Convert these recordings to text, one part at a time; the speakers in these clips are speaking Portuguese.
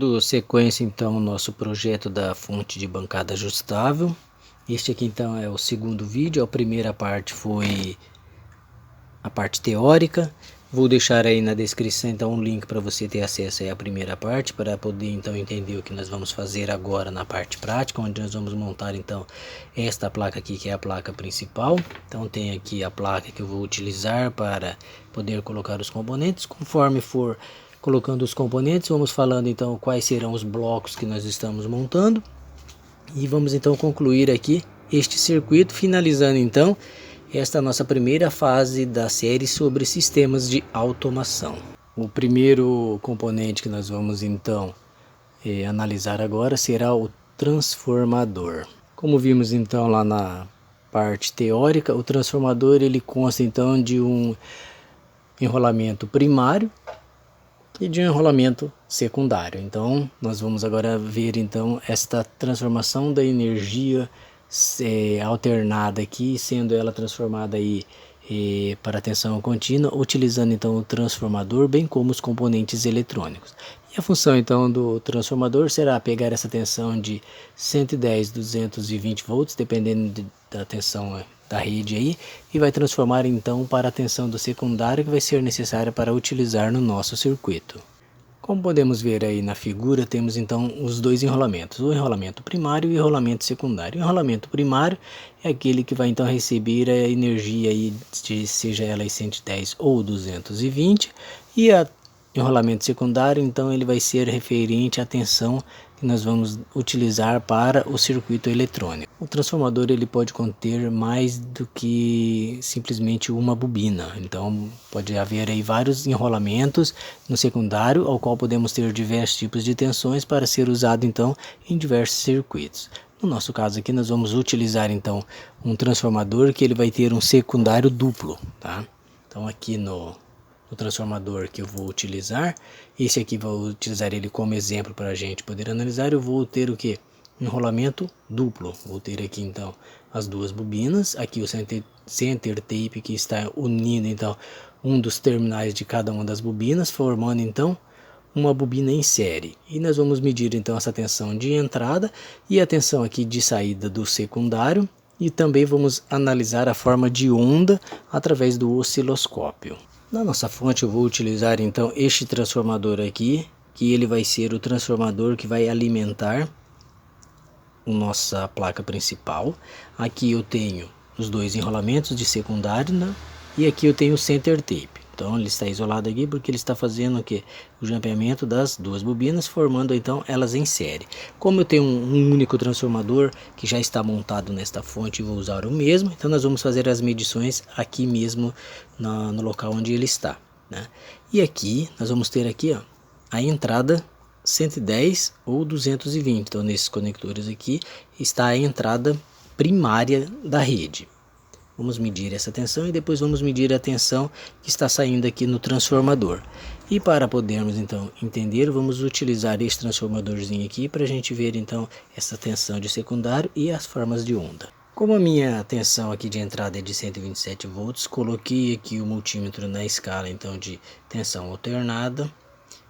Dando sequência então ao nosso projeto da fonte de bancada ajustável. Este aqui então é o segundo vídeo. A primeira parte foi a parte teórica. Vou deixar aí na descrição então um link para você ter acesso aí à primeira parte, para poder então entender o que nós vamos fazer agora na parte prática, onde nós vamos montar então esta placa aqui, que é a placa principal. Então tem aqui a placa que eu vou utilizar para poder colocar os componentes. Conforme for colocando os componentes, vamos falando então quais serão os blocos que nós estamos montando, e vamos então concluir aqui este circuito, finalizando então esta nossa primeira fase da série sobre sistemas de automação. O primeiro componente que nós vamos então analisar agora será o transformador. Como vimos então lá na parte teórica, o transformador ele consta então de um enrolamento primário e de um enrolamento secundário. Então nós vamos agora ver então esta transformação da energia alternada aqui, sendo ela transformada aí para tensão contínua, utilizando então o transformador, bem como os componentes eletrônicos. E a função então do transformador será pegar essa tensão de 110, 220 volts, dependendo da tensão da rede aí, e vai transformar então para a tensão do secundário, que vai ser necessária para utilizar no nosso circuito. Como podemos ver aí na figura, temos então os dois enrolamentos, o enrolamento primário e o enrolamento secundário. O enrolamento primário é aquele que vai então receber a energia aí de, seja ela 110 ou 220, e o enrolamento secundário então ele vai ser referente à tensão que nós vamos utilizar para o circuito eletrônico. O transformador ele pode conter mais do que simplesmente uma bobina, então pode haver aí vários enrolamentos no secundário, ao qual podemos ter diversos tipos de tensões para ser usado então em diversos circuitos. No nosso caso aqui nós vamos utilizar então um transformador que ele vai ter um secundário duplo, tá? Então aqui no transformador que eu vou utilizar, esse aqui vou utilizar ele como exemplo para a gente poder analisar. Eu vou ter o que? Enrolamento duplo. Vou ter aqui então as duas bobinas, aqui o center tape que está unindo então um dos terminais de cada uma das bobinas, formando então uma bobina em série. E nós vamos medir então essa tensão de entrada e a tensão aqui de saída do secundário, e também vamos analisar a forma de onda através do osciloscópio. Na nossa fonte eu vou utilizar então este transformador aqui, que ele vai ser o transformador que vai alimentar a nossa placa principal. Aqui eu tenho os dois enrolamentos de secundário, né? E aqui eu tenho o center tape. Então ele está isolado aqui porque ele está fazendo o que? O jampeamento das duas bobinas, formando então elas em série. Como eu tenho um único transformador que já está montado nesta fonte e vou usar o mesmo, então nós vamos fazer as medições aqui mesmo no local onde ele está, né? E aqui nós vamos ter aqui, ó, a entrada 110 ou 220. Então nesses conectores aqui está a entrada primária da rede. Vamos medir essa tensão e depois vamos medir a tensão que está saindo aqui no transformador. E para podermos então entender, vamos utilizar esse transformadorzinho aqui para a gente ver então essa tensão de secundário e as formas de onda. Como a minha tensão aqui de entrada é de 127 volts, coloquei aqui o multímetro na escala então de tensão alternada,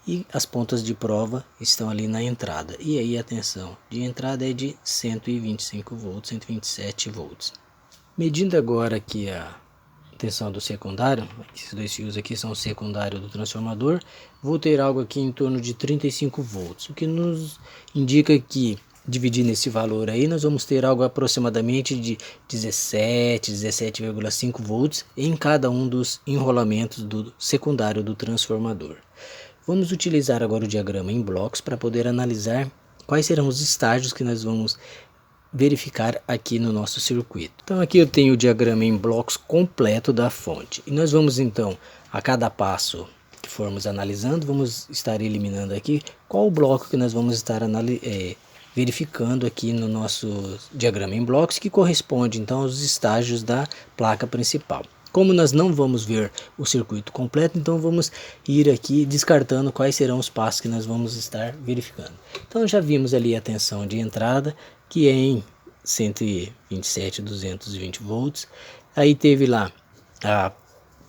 e as pontas de prova estão ali na entrada. E aí a tensão de entrada é de 125 volts, 127 volts. Medindo agora aqui a tensão do secundário, esses dois fios aqui são o secundário do transformador, vou ter algo aqui em torno de 35 volts, o que nos indica que, dividindo esse valor aí, nós vamos ter algo aproximadamente de 17,5 volts em cada um dos enrolamentos do secundário do transformador. Vamos utilizar agora o diagrama em blocos para poder analisar quais serão os estágios que nós vamos verificar aqui no nosso circuito. Então aqui eu tenho o diagrama em blocos completo da fonte, e nós vamos então, a cada passo que formos analisando, vamos estar eliminando aqui qual o bloco que nós vamos estar verificando aqui no nosso diagrama em blocos, que corresponde então aos estágios da placa principal. Como nós não vamos ver o circuito completo, então vamos ir aqui descartando quais serão os passos que nós vamos estar verificando. Então já vimos ali a tensão de entrada, que é em 127, 220 volts. Aí teve lá a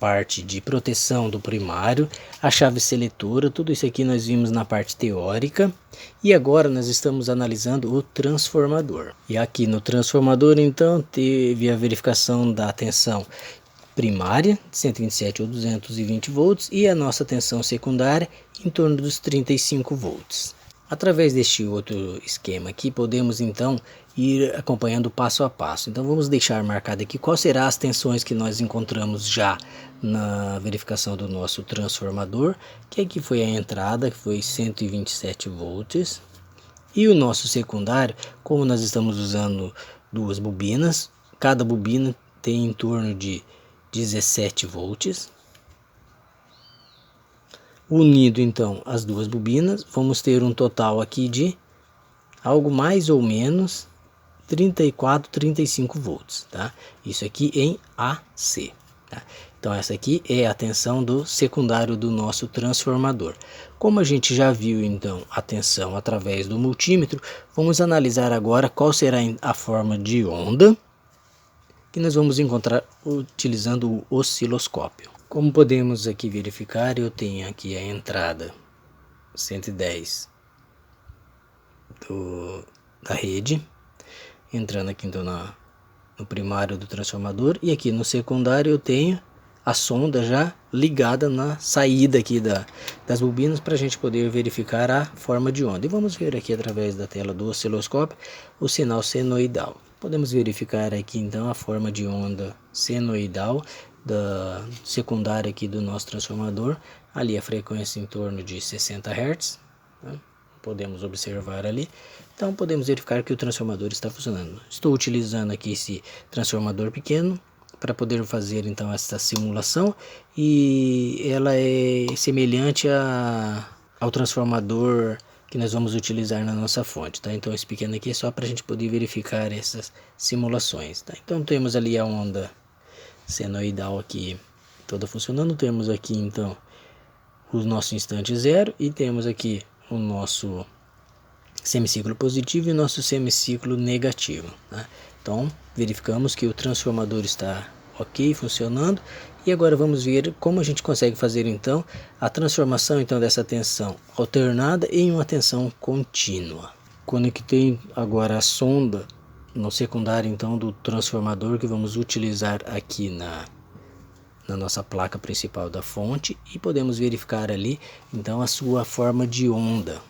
parte de proteção do primário, a chave seletora, tudo isso aqui nós vimos na parte teórica. E agora nós estamos analisando o transformador. E aqui no transformador então teve a verificação da tensão primária, 127 ou 220 volts, e a nossa tensão secundária em torno dos 35 volts. Através deste outro esquema aqui, podemos então ir acompanhando passo a passo. Então vamos deixar marcado aqui quais serão as tensões que nós encontramos já na verificação do nosso transformador, que aqui foi a entrada, que foi 127 volts. E o nosso secundário, como nós estamos usando duas bobinas, cada bobina tem em torno de 17 volts. Unido então as duas bobinas, vamos ter um total aqui de algo mais ou menos 34, 35 volts, tá? Isso aqui em AC, tá? Então essa aqui é a tensão do secundário do nosso transformador. Como a gente já viu então a tensão através do multímetro, vamos analisar agora qual será a forma de onda que nós vamos encontrar utilizando o osciloscópio. Como podemos aqui verificar, eu tenho aqui a entrada 110 da rede, entrando aqui então no primário do transformador, e aqui no secundário eu tenho a sonda já ligada na saída aqui das bobinas para a gente poder verificar a forma de onda. E vamos ver aqui através da tela do osciloscópio o sinal senoidal. Podemos verificar aqui então a forma de onda senoidal da secundária aqui do nosso transformador. Ali a frequência em torno de 60 Hz, né? Podemos observar ali. Então podemos verificar que o transformador está funcionando. Estou utilizando aqui esse transformador pequeno para poder fazer então essa simulação, e ela é semelhante ao transformador que nós vamos utilizar na nossa fonte, tá? Então esse pequeno aqui é só para a gente poder verificar essas simulações, tá? Então temos ali a onda senoidal aqui toda funcionando. Temos aqui então o nosso instante zero e temos aqui o nosso semiciclo positivo e o nosso semiciclo negativo, tá? Então verificamos que o transformador está ok, funcionando. E agora vamos ver como a gente consegue fazer então a transformação então dessa tensão alternada em uma tensão contínua. Conectei agora a sonda no secundário então do transformador que vamos utilizar aqui na nossa placa principal da fonte, e podemos verificar ali então a sua forma de onda.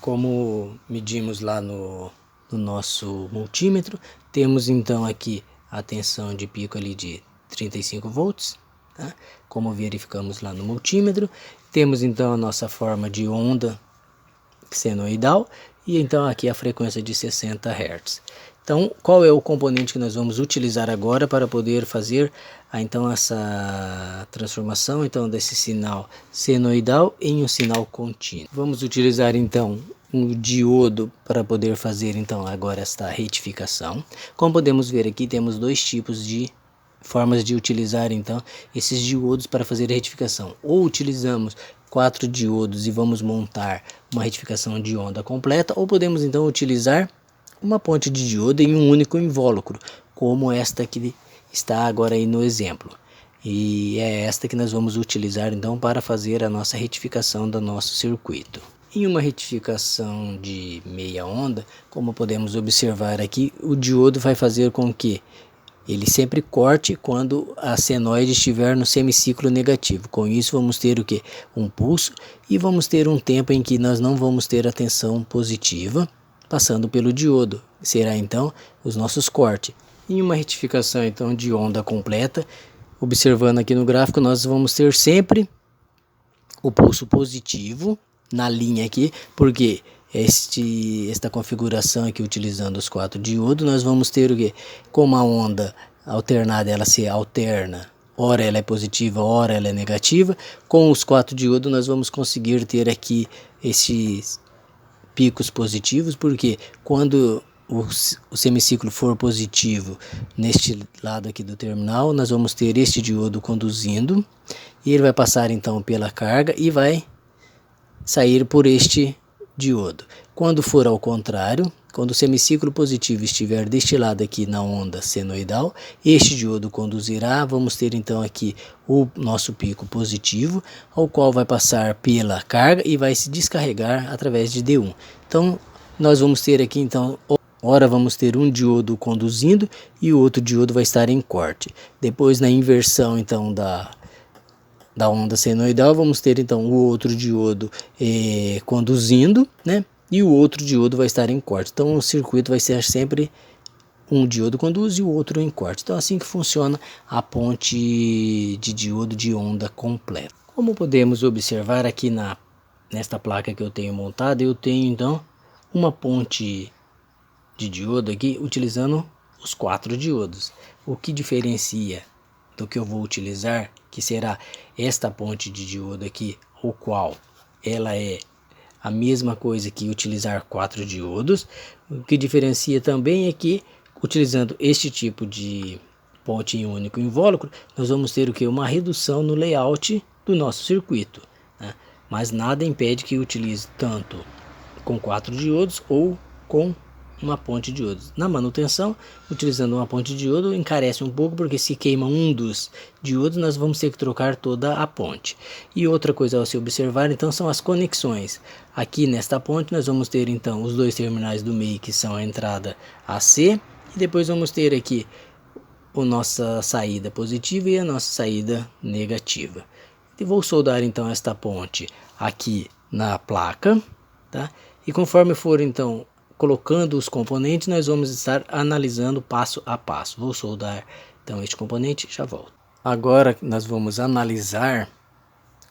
Como medimos lá no nosso multímetro, temos então aqui a tensão de pico ali de 35 volts, tá? Como verificamos lá no multímetro, temos então a nossa forma de onda senoidal e então aqui a frequência de 60 Hz. Então, qual é o componente que nós vamos utilizar agora para poder fazer então essa transformação então desse sinal senoidal em um sinal contínuo? Vamos utilizar então um diodo para poder fazer então agora esta retificação. Como podemos ver aqui, temos dois tipos de formas de utilizar então esses diodos para fazer a retificação. Ou utilizamos 4 diodos e vamos montar uma retificação de onda completa, ou podemos então utilizar uma ponte de diodo em um único invólucro, como esta que está agora aí no exemplo. E é esta que nós vamos utilizar então para fazer a nossa retificação do nosso circuito. Em uma retificação de meia onda, como podemos observar aqui, o diodo vai fazer com que ele sempre corte quando a senoide estiver no semiciclo negativo. Com isso vamos ter o que? Um pulso, e vamos ter um tempo em que nós não vamos ter a tensão positiva passando pelo diodo. Será então os nossos cortes. Em uma retificação então de onda completa, observando aqui no gráfico, nós vamos ter sempre o pulso positivo na linha aqui, porque esta configuração aqui utilizando os 4 diodos, nós vamos ter o que? Como a onda alternada ela se alterna, ora ela é positiva, ora ela é negativa, com os 4 diodos nós vamos conseguir ter aqui esses picos positivos, porque quando o semiciclo for positivo neste lado aqui do terminal, nós vamos ter este diodo conduzindo, e ele vai passar então pela carga e vai sair por este diodo. Quando for ao contrário, quando o semiciclo positivo estiver destilado aqui na onda senoidal, este diodo conduzirá, vamos ter então aqui o nosso pico positivo, ao qual vai passar pela carga e vai se descarregar através de D1. Então, nós vamos ter aqui então, ora vamos ter um diodo conduzindo e o outro diodo vai estar em corte. Depois, na inversão então da onda senoidal, vamos ter então o outro diodo conduzindo, né? E o outro diodo vai estar em corte. Então o circuito vai ser sempre um diodo conduz e o outro em corte. Então assim que funciona a ponte de diodo de onda completa. Como podemos observar aqui nesta placa que eu tenho montada, eu tenho então uma ponte de diodo aqui utilizando os 4 diodos. O que diferencia do que eu vou utilizar, que será esta ponte de diodo aqui, o qual ela é a mesma coisa que utilizar 4 diodos. O que diferencia também é que, utilizando este tipo de ponte em único invólucro, nós vamos ter o que? Uma redução no layout do nosso circuito, né? Mas nada impede que utilize tanto com 4 diodos ou com uma ponte de diodos. Na manutenção, utilizando uma ponte de diodo, encarece um pouco, porque se queima um dos diodos, nós vamos ter que trocar toda a ponte. E outra coisa a se observar, então, são as conexões. Aqui nesta ponte, nós vamos ter, então, os 2 terminais do meio, que são a entrada AC, e depois vamos ter aqui a nossa saída positiva e a nossa saída negativa. E vou soldar, então, esta ponte aqui na placa, tá? E conforme for, então, colocando os componentes, nós vamos estar analisando passo a passo. Vou soldar então este componente e já volto. Agora nós vamos analisar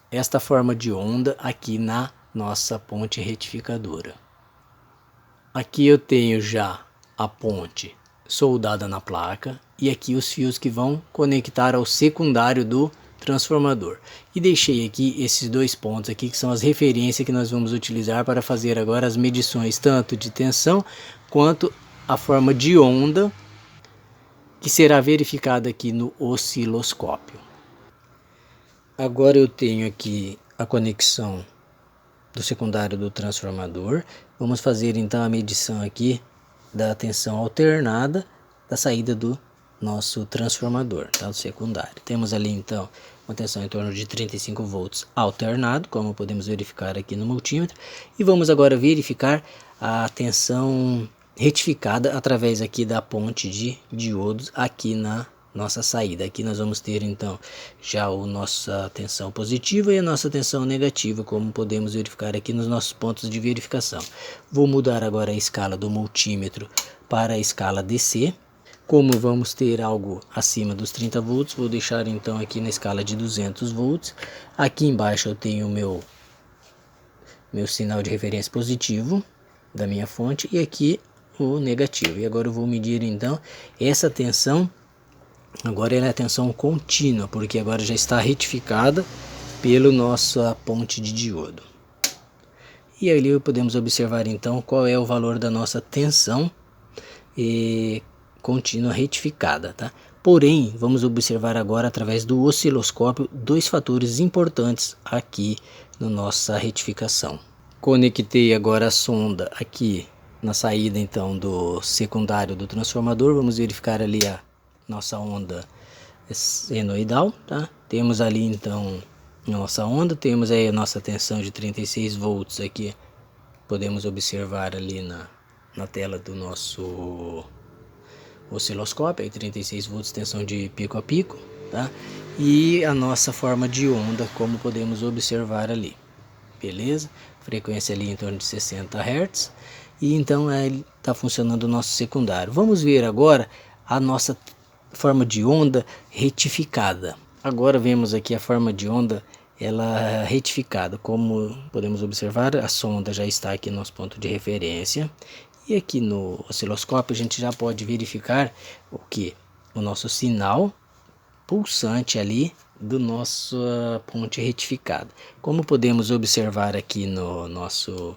esta forma de onda aqui na nossa ponte retificadora. Aqui eu tenho já a ponte soldada na placa e aqui os fios que vão conectar ao secundário do transformador. E deixei aqui esses 2 pontos aqui, que são as referências que nós vamos utilizar para fazer agora as medições tanto de tensão quanto a forma de onda, que será verificada aqui no osciloscópio. Agora eu tenho aqui a conexão do secundário do transformador. Vamos fazer então a medição aqui da tensão alternada da saída do nosso transformador, tá? Do secundário. Temos ali então uma tensão em torno de 35 volts alternado, como podemos verificar aqui no multímetro, e vamos agora verificar a tensão retificada através aqui da ponte de diodos aqui na nossa saída. Aqui nós vamos ter então já a nossa tensão positiva e a nossa tensão negativa, como podemos verificar aqui nos nossos pontos de verificação. Vou mudar agora a escala do multímetro para a escala DC. Como vamos ter algo acima dos 30 volts, vou deixar então aqui na escala de 200 volts. Aqui embaixo eu tenho o meu sinal de referência positivo da minha fonte e aqui o negativo. E agora eu vou medir então essa tensão. Agora ela é a tensão contínua, porque agora já está retificada pela nossa ponte de diodo. E ali podemos observar então qual é o valor da nossa tensão contínua retificada, tá? Porém, vamos observar agora através do osciloscópio 2 fatores importantes aqui na nossa retificação. Conectei agora a sonda aqui na saída então do secundário do transformador. Vamos verificar ali a nossa onda senoidal, tá? Temos ali então nossa onda, temos aí a nossa tensão de 36 volts aqui. Podemos observar ali na tela do nosso osciloscópio, aí 36 volts, tensão de pico a pico, tá? E a nossa forma de onda, como podemos observar ali, beleza? Frequência ali em torno de 60 Hz, e então está funcionando o nosso secundário. Vamos ver agora a nossa forma de onda retificada. Agora vemos aqui a forma de onda ela retificada. Como podemos observar, a sonda já está aqui no nosso ponto de referência. E aqui no osciloscópio a gente já pode verificar o que? O nosso sinal pulsante ali do nosso ponte retificada. Como podemos observar aqui no nosso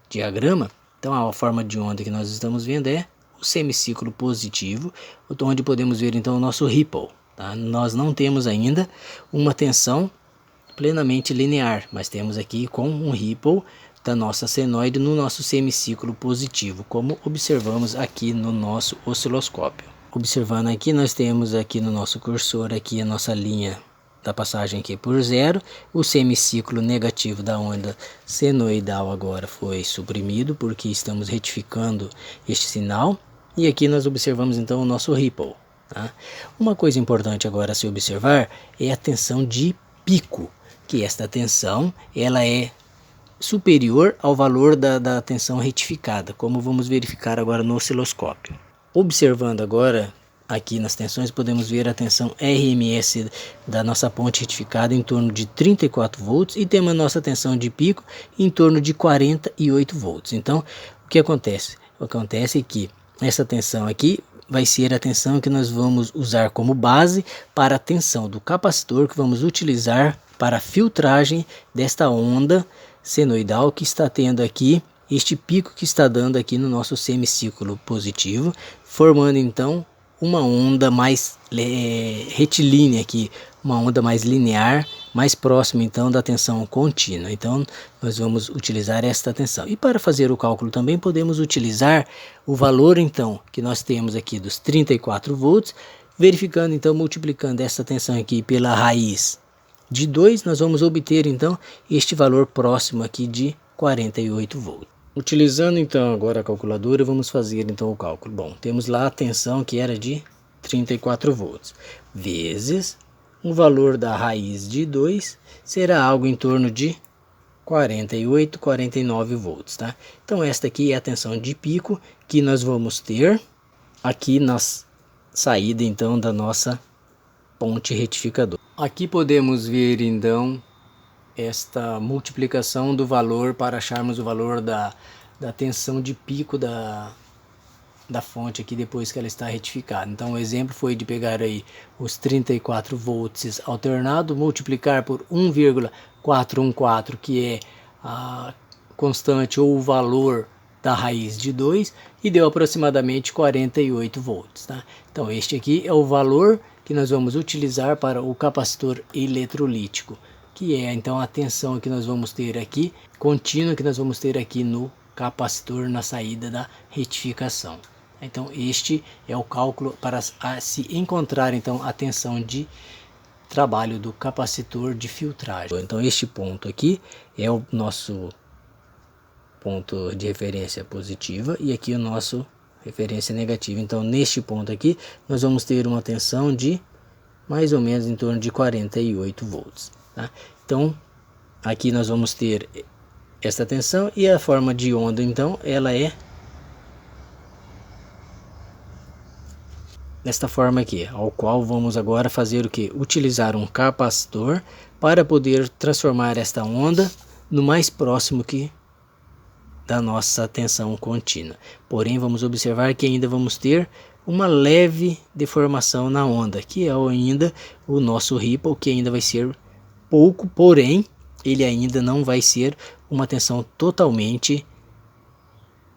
diagrama, então a forma de onda que nós estamos vendo é o semiciclo positivo, onde podemos ver então o nosso ripple, tá? Nós não temos ainda uma tensão plenamente linear, mas temos aqui com um ripple da nossa senoide no nosso semiciclo positivo, como observamos aqui no nosso osciloscópio. Observando aqui, nós temos aqui no nosso cursor aqui a nossa linha da passagem aqui por zero. O semiciclo negativo da onda senoidal agora foi suprimido, porque estamos retificando este sinal. E aqui nós observamos então o nosso ripple. Tá? Uma coisa importante agora a se observar é a tensão de pico, que esta tensão ela é superior ao valor da tensão retificada, como vamos verificar agora no osciloscópio. Observando agora aqui nas tensões, podemos ver a tensão RMS da nossa ponte retificada em torno de 34 volts e temos a nossa tensão de pico em torno de 48 volts. Então, o que acontece? Acontece que essa tensão aqui vai ser a tensão que nós vamos usar como base para a tensão do capacitor que vamos utilizar para a filtragem desta onda senoidal que está tendo aqui este pico que está dando aqui no nosso semiciclo positivo, formando então uma onda mais retilínea aqui, uma onda mais linear, mais próxima então da tensão contínua. Então nós vamos utilizar esta tensão. E para fazer o cálculo também podemos utilizar o valor então que nós temos aqui dos 34 volts, verificando então, multiplicando essa tensão aqui pela raiz de 2, nós vamos obter então este valor próximo aqui de 48 volts. Utilizando então agora a calculadora, vamos fazer então o cálculo. Bom, temos lá a tensão que era de 34 volts, vezes o valor da raiz de 2, será algo em torno de 48, 49 volts, tá? Então esta aqui é a tensão de pico que nós vamos ter aqui na saída então da nossa ponte retificadora. Aqui podemos ver então esta multiplicação do valor para acharmos o valor da tensão de pico da fonte aqui depois que ela está retificada. Então o exemplo foi de pegar aí os 34 volts alternado, multiplicar por 1,414, que é a constante ou o valor da raiz de 2, e deu aproximadamente 48 volts. Tá? Então este aqui é o valor que nós vamos utilizar para o capacitor eletrolítico, que é então a tensão que nós vamos ter aqui, contínua, que nós vamos ter aqui no capacitor na saída da retificação. Então este é o cálculo para se encontrar então a tensão de trabalho do capacitor de filtragem. Então este ponto aqui é o nosso ponto de referência positiva e aqui o nosso referência negativa. Então neste ponto aqui nós vamos ter uma tensão de mais ou menos em torno de 48 volts. Tá? Então aqui nós vamos ter esta tensão e a forma de onda então ela é desta forma aqui, ao qual vamos agora fazer o que? Utilizar um capacitor para poder transformar esta onda no mais próximo que da nossa tensão contínua. Porém vamos observar que ainda vamos ter uma leve deformação na onda, que é ainda o nosso ripple, que ainda vai ser pouco, porém ele ainda não vai ser uma tensão totalmente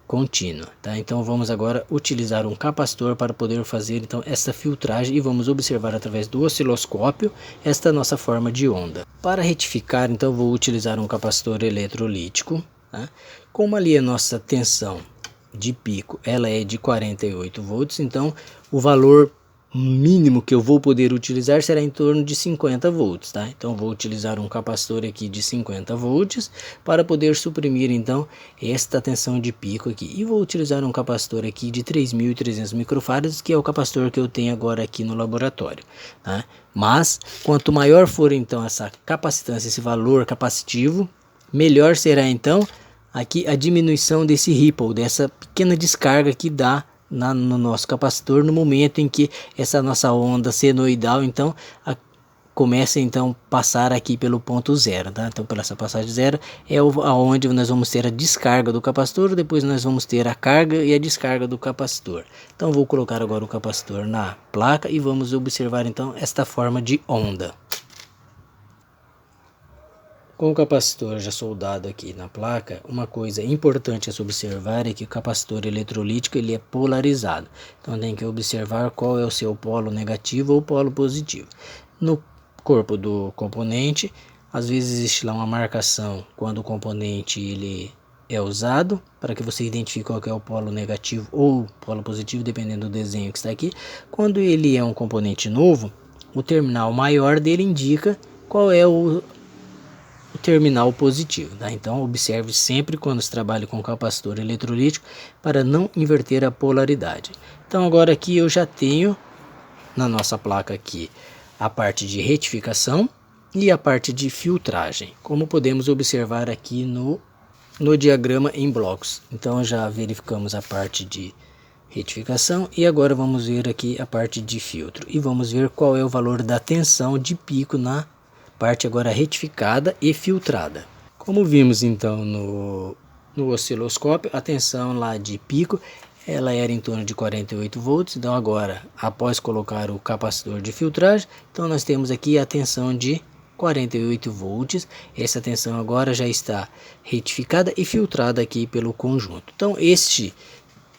contínua, tá? Então vamos agora utilizar um capacitor para poder fazer então essa filtragem e vamos observar através do osciloscópio esta nossa forma de onda. Para retificar então vou utilizar um capacitor eletrolítico, tá? Como ali a nossa tensão de pico ela é de 48 volts, então o valor mínimo que eu vou poder utilizar será em torno de 50 volts, tá? Então vou utilizar um capacitor aqui de 50 volts para poder suprimir então esta tensão de pico aqui, e vou utilizar um capacitor aqui de 3.300 microfarads, que é o capacitor que eu tenho agora aqui no laboratório, tá? Mas quanto maior for então essa capacitância, esse valor capacitivo, melhor será então aqui a diminuição desse ripple, dessa pequena descarga que dá no nosso capacitor no momento em que essa nossa onda senoidal então começa então passar aqui pelo ponto zero, tá? Então pela essa passagem zero é aonde nós vamos ter a descarga do capacitor, depois nós vamos ter a carga e a descarga do capacitor. Então vou colocar agora o capacitor na placa e vamos observar então esta forma de onda. Com o capacitor já soldado aqui na placa, uma coisa importante a se observar é que o capacitor eletrolítico ele é polarizado. Então tem que observar qual é o seu polo negativo ou polo positivo. No corpo do componente, Às vezes existe lá uma marcação quando o componente ele é usado, para que você identifique qual que é o polo negativo ou polo positivo, dependendo do desenho que está aqui. Quando ele é um componente novo, o terminal maior dele indica qual é o terminal positivo, tá? Então observe sempre quando se trabalha com capacitor eletrolítico para não inverter a polaridade. Então agora aqui eu já tenho na nossa placa aqui a parte de retificação e a parte de filtragem, como podemos observar aqui no diagrama em blocos. Então já verificamos a parte de retificação e agora vamos ver aqui a parte de filtro e vamos ver qual é o valor da tensão de pico na parte agora retificada e filtrada. Como vimos então no osciloscópio, a tensão lá de pico ela era em torno de 48 volts. Então agora, após colocar o capacitor de filtragem, então nós temos aqui a tensão de 48 volts. Essa tensão agora já está retificada e filtrada aqui pelo conjunto. Então este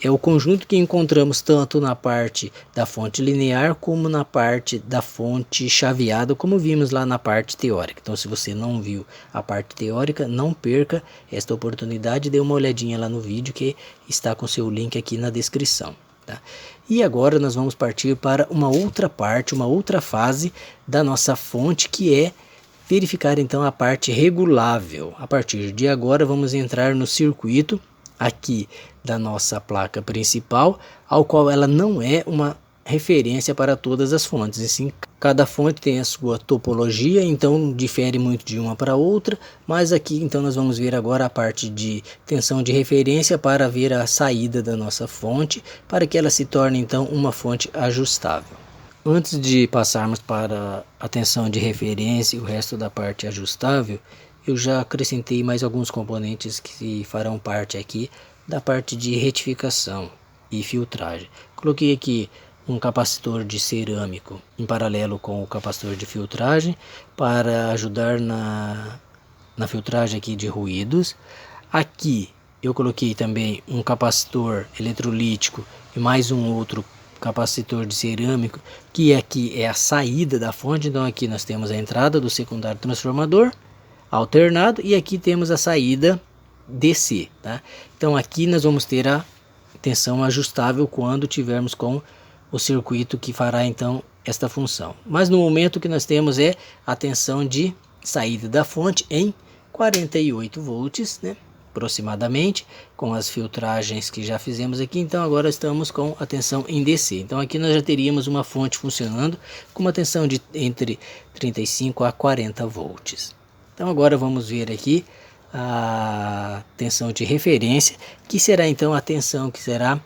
é o conjunto que encontramos tanto na parte da fonte linear como na parte da fonte chaveada, como vimos lá na parte teórica. Então se você não viu a parte teórica, não perca esta oportunidade, dê uma olhadinha lá no vídeo que está com seu link aqui na descrição. Tá? E agora nós vamos partir para uma outra parte, uma outra fase da nossa fonte, que é verificar então a parte regulável. A partir de agora vamos entrar no circuito aqui da nossa placa principal, ao qual ela não é uma referência para todas as fontes, e sim cada fonte tem a sua topologia, então difere muito de uma para outra. Mas aqui então nós vamos ver agora a parte de tensão de referência para ver a saída da nossa fonte, para que ela se torne então uma fonte ajustável. Antes de passarmos para a tensão de referência e o resto da parte ajustável, eu já acrescentei mais alguns componentes que farão parte aqui da parte de retificação e filtragem. Coloquei aqui um capacitor de cerâmico em paralelo com o capacitor de filtragem para ajudar na filtragem aqui de ruídos. Aqui eu coloquei também um capacitor eletrolítico e mais um outro capacitor de cerâmico, que aqui é a saída da fonte. Então aqui nós temos a entrada do secundário transformador alternado e aqui temos a saída DC, tá? Então aqui nós vamos ter a tensão ajustável quando tivermos com o circuito que fará então esta função. Mas no momento que nós temos é a tensão de saída da fonte em 48 volts, né? Aproximadamente, com as filtragens que já fizemos aqui. Então agora estamos com a tensão em DC. Então aqui nós já teríamos uma fonte funcionando com uma tensão de entre 35 a 40 volts. Então agora vamos ver aqui a tensão de referência, que será então a tensão que será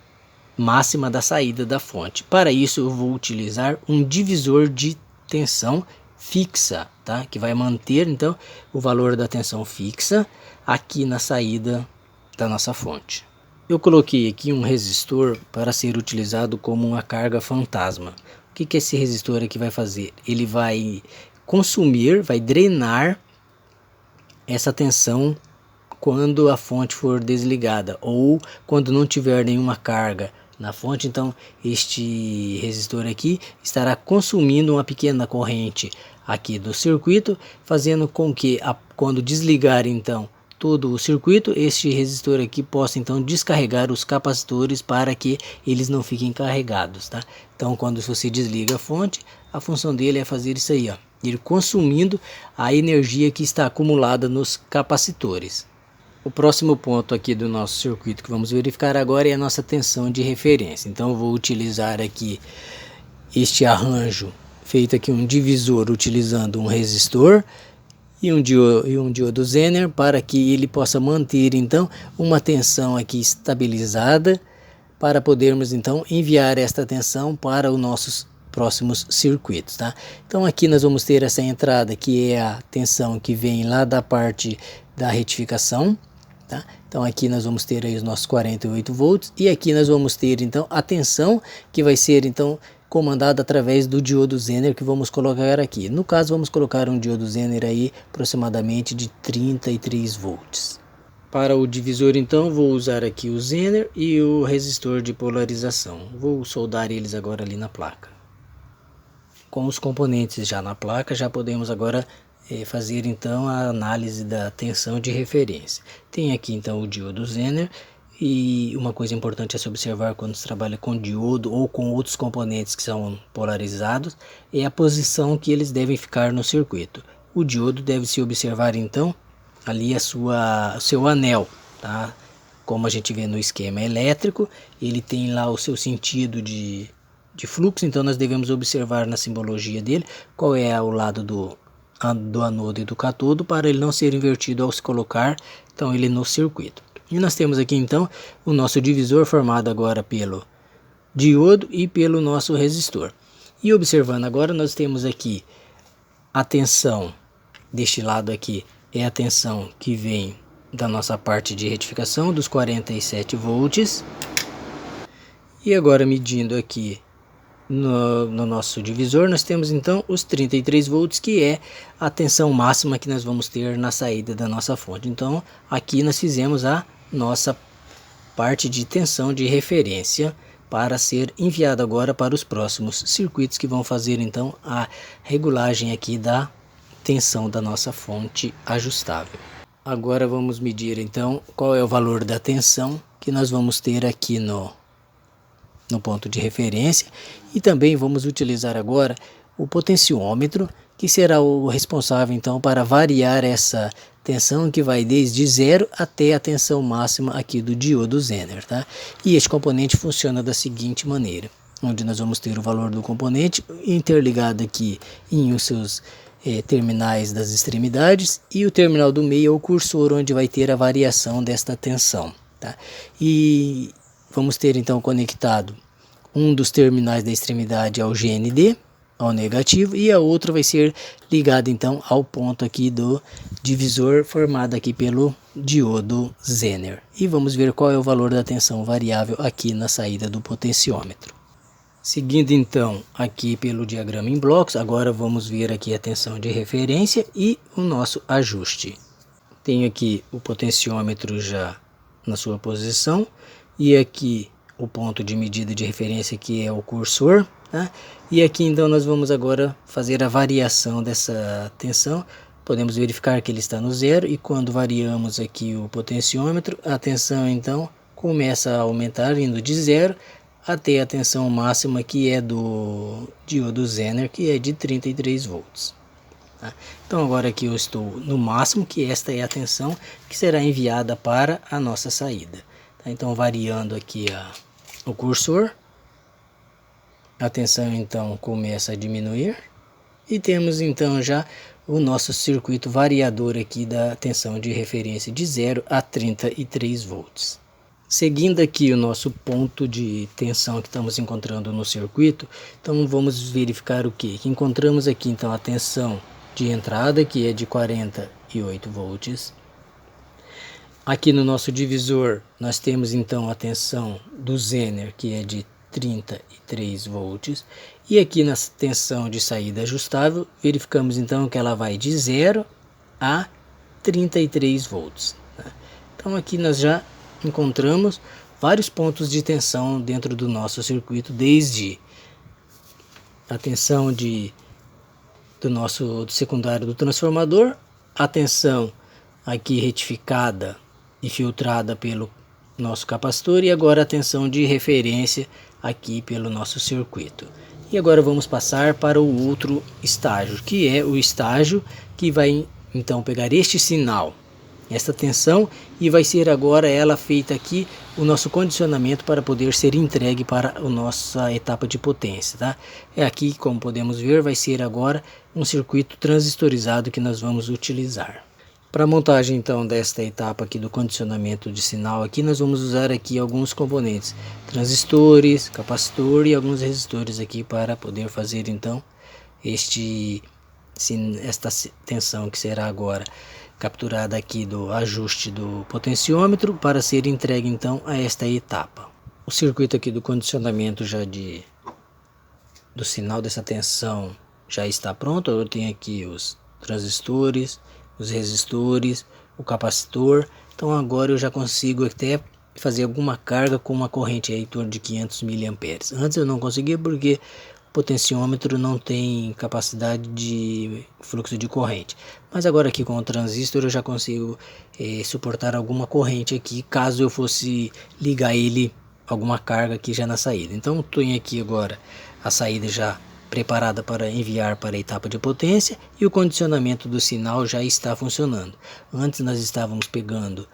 máxima da saída da fonte. Para isso eu vou utilizar um divisor de tensão fixa, tá? Que vai manter então o valor da tensão fixa aqui na saída da nossa fonte. Eu coloquei aqui um resistor para ser utilizado como uma carga fantasma. O que esse resistor aqui vai fazer? Ele vai consumir, vai drenar essa tensão quando a fonte for desligada ou quando não tiver nenhuma carga na fonte. Então este resistor aqui estará consumindo uma pequena corrente aqui do circuito, fazendo com que quando desligar então todo o circuito, este resistor aqui possa então descarregar os capacitores para que eles não fiquem carregados, tá? Então quando você desliga a fonte, a função dele é fazer isso aí, ó, ir consumindo a energia que está acumulada nos capacitores. O próximo ponto aqui do nosso circuito que vamos verificar agora é a nossa tensão de referência. Então eu vou utilizar aqui este arranjo feito aqui, um divisor utilizando um resistor e um diodo Zener, para que ele possa manter então uma tensão aqui estabilizada, para podermos então enviar esta tensão para os nossos próximos circuitos, tá? Então aqui nós vamos ter essa entrada que é a tensão que vem lá da parte da retificação, tá? Então aqui nós vamos ter aí os nossos 48 volts e aqui nós vamos ter então a tensão que vai ser então comandada através do diodo Zener, que vamos colocar aqui. No caso vamos colocar um diodo Zener aí aproximadamente de 33 volts. Para o divisor então vou usar aqui o Zener e o resistor de polarização. Vou soldar eles agora ali na placa. Com os componentes já na placa, já podemos agora fazer então a análise da tensão de referência. Tem aqui então o diodo Zener, e uma coisa importante a se observar quando se trabalha com diodo ou com outros componentes que são polarizados é a posição que eles devem ficar no circuito. O diodo deve se observar então ali o seu anel, tá? Como a gente vê no esquema elétrico, ele tem lá o seu sentido de fluxo, então nós devemos observar na simbologia dele qual é o lado do anodo e do catodo, para ele não ser invertido ao se colocar então ele no circuito. E nós temos aqui então o nosso divisor, formado agora pelo diodo e pelo nosso resistor. E observando agora, nós temos aqui a tensão deste lado aqui, é a tensão que vem da nossa parte de retificação dos 47 volts. E agora, medindo aqui no nosso divisor, nós temos então os 33 volts, que é a tensão máxima que nós vamos ter na saída da nossa fonte. Então aqui nós fizemos a nossa parte de tensão de referência para ser enviada agora para os próximos circuitos, que vão fazer então a regulagem aqui da tensão da nossa fonte ajustável. Agora vamos medir então qual é o valor da tensão que nós vamos ter aqui no ponto de referência, e também vamos utilizar agora o potenciômetro, que será o responsável então para variar essa tensão, que vai desde 0 até a tensão máxima aqui do diodo Zener, tá? E este componente funciona da seguinte maneira, onde nós vamos ter o valor do componente interligado aqui em os seus terminais das extremidades, e o terminal do meio é o cursor, onde vai ter a variação desta tensão, tá? E vamos ter então conectado um dos terminais da extremidade ao GND, ao negativo, e a outra vai ser ligada então ao ponto aqui do divisor, formado aqui pelo diodo Zener. E vamos ver qual é o valor da tensão variável aqui na saída do potenciômetro. Seguindo então aqui pelo diagrama em blocos, agora vamos ver aqui a tensão de referência e o nosso ajuste. Tenho aqui o potenciômetro já na sua posição, e aqui o ponto de medida de referência, que é o cursor, tá? E aqui então nós vamos agora fazer a variação dessa tensão. Podemos verificar que ele está no 0, e quando variamos aqui o potenciômetro, a tensão então começa a aumentar, indo de 0 até a tensão máxima, que é do diodo Zener, que é de 33 volts. Tá? Então agora aqui eu estou no máximo, que esta é a tensão que será enviada para a nossa saída. Tá? Então, variando aqui o cursor, a tensão então começa a diminuir, e temos então já o nosso circuito variador aqui da tensão de referência de 0 a 33 volts. Seguindo aqui o nosso ponto de tensão que estamos encontrando no circuito, então vamos verificar o que? Que encontramos aqui então a tensão de entrada, que é de 48 volts. Aqui no nosso divisor nós temos então a tensão do Zener, que é de 33 volts. E aqui na tensão de saída ajustável, verificamos então que ela vai de 0 a 33 volts. Então aqui nós já encontramos vários pontos de tensão dentro do nosso circuito, desde a tensão do secundário do transformador, a tensão aqui retificada e filtrada pelo nosso capacitor, e agora a tensão de referência aqui pelo nosso circuito. E agora vamos passar para o outro estágio, que é o estágio que vai então pegar este sinal, esta tensão, e vai ser agora ela feita aqui o nosso condicionamento para poder ser entregue para a nossa etapa de potência, tá? É aqui, como podemos ver, vai ser agora um circuito transistorizado que nós vamos utilizar. Para a montagem então desta etapa aqui do condicionamento de sinal, aqui nós vamos usar aqui alguns componentes, transistores, capacitor e alguns resistores aqui, para poder fazer então esta tensão que será agora capturada aqui do ajuste do potenciômetro, para ser entregue então a esta etapa. O circuito aqui do condicionamento do sinal dessa tensão já está pronto. Eu tenho aqui os transistores, os resistores, o capacitor. Então agora eu já consigo até fazer alguma carga com uma corrente aí em torno de 500 mA. Antes eu não conseguia, porque potenciômetro não tem capacidade de fluxo de corrente. Mas agora aqui com o transistor eu já consigo suportar alguma corrente aqui, caso eu fosse ligar ele alguma carga aqui já na saída. Então tenho aqui agora a saída já preparada para enviar para a etapa de potência e o condicionamento do sinal já está funcionando. Antes nós estávamos pegando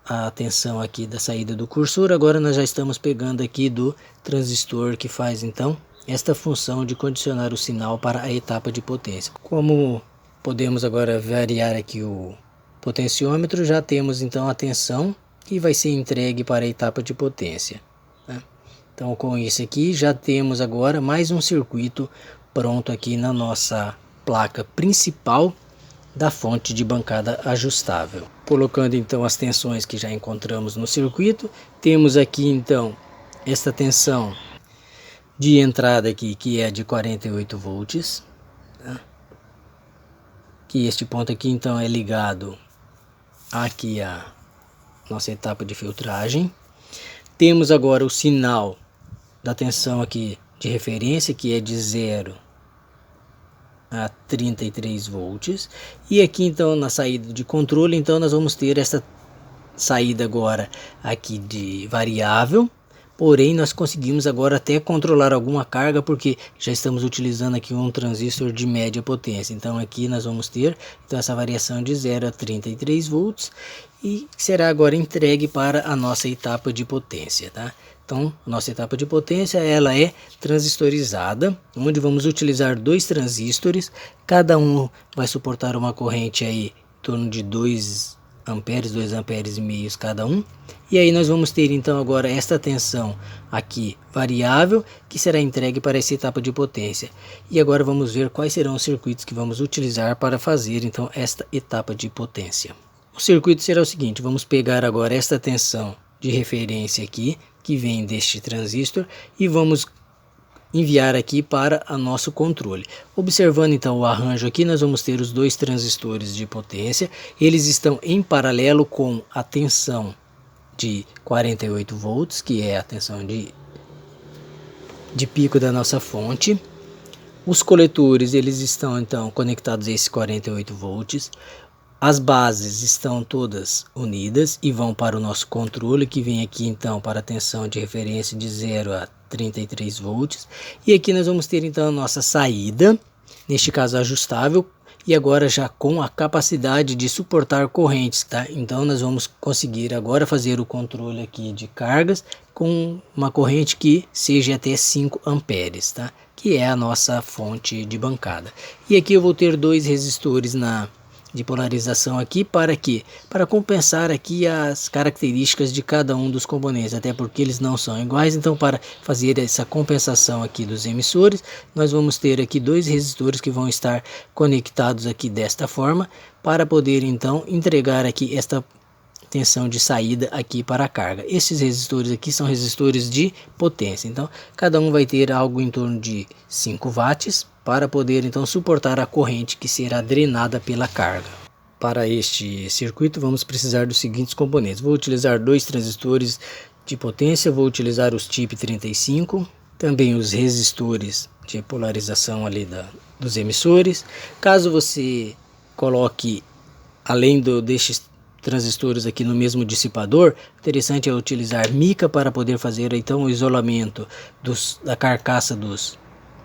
a tensão aqui da saída do cursor, agora nós já estamos pegando aqui do transistor que faz então esta função de condicionar o sinal para a etapa de potência. Como podemos agora variar aqui o potenciômetro, já temos então a tensão que vai ser entregue para a etapa de potência, né? Então com isso aqui já temos agora mais um circuito pronto aqui na nossa placa principal da fonte de bancada ajustável. Colocando então as tensões que já encontramos no circuito, temos aqui então esta tensão de entrada aqui que é de 48 volts, tá? Que este ponto aqui então é ligado aqui a nossa etapa de filtragem. Temos agora o sinal da tensão aqui de referência que é de 0 a 33 volts, e aqui então na saída de controle então nós vamos ter essa saída agora aqui de variável, porém nós conseguimos agora até controlar alguma carga porque já estamos utilizando aqui um transistor de média potência. Então aqui nós vamos ter então essa variação de 0 a 33 volts e será agora entregue para a nossa etapa de potência, tá? Então, nossa etapa de potência ela é transistorizada, onde vamos utilizar dois transistores, cada um vai suportar uma corrente aí em torno de 2 amperes, 2 amperes e meio cada um. E aí nós vamos ter então agora esta tensão aqui variável, que será entregue para essa etapa de potência. E agora vamos ver quais serão os circuitos que vamos utilizar para fazer então esta etapa de potência. O circuito será o seguinte: vamos pegar agora esta tensão de referência aqui, que vem deste transistor, e vamos enviar aqui para o nosso controle. Observando então o arranjo aqui, nós vamos ter os dois transistores de potência, eles estão em paralelo com a tensão de 48 volts, que é a tensão de pico da nossa fonte. Os coletores eles estão então conectados a esses 48 volts. As bases estão todas unidas e vão para o nosso controle, que vem aqui então para a tensão de referência de 0 a 33 volts. E aqui nós vamos ter então a nossa saída, neste caso ajustável, e agora já com a capacidade de suportar correntes, tá? Então nós vamos conseguir agora fazer o controle aqui de cargas com uma corrente que seja até 5 amperes, tá? Que é a nossa fonte de bancada. E aqui eu vou ter dois resistores de polarização aqui para quê? Para compensar aqui as características de cada um dos componentes, até porque eles não são iguais. Então para fazer essa compensação aqui dos emissores, nós vamos ter aqui dois resistores que vão estar conectados aqui desta forma, para poder então entregar aqui esta tensão de saída aqui para a carga. Esses resistores aqui são resistores de potência, então cada um vai ter algo em torno de 5 watts para poder então suportar a corrente que será drenada pela carga. Para este circuito vamos precisar dos seguintes componentes: vou utilizar dois transistores de potência, vou utilizar os TIP 35, também os resistores de polarização ali dos emissores. Caso você coloque além destes transistores aqui no mesmo dissipador, interessante é utilizar mica para poder fazer então o isolamento da carcaça dos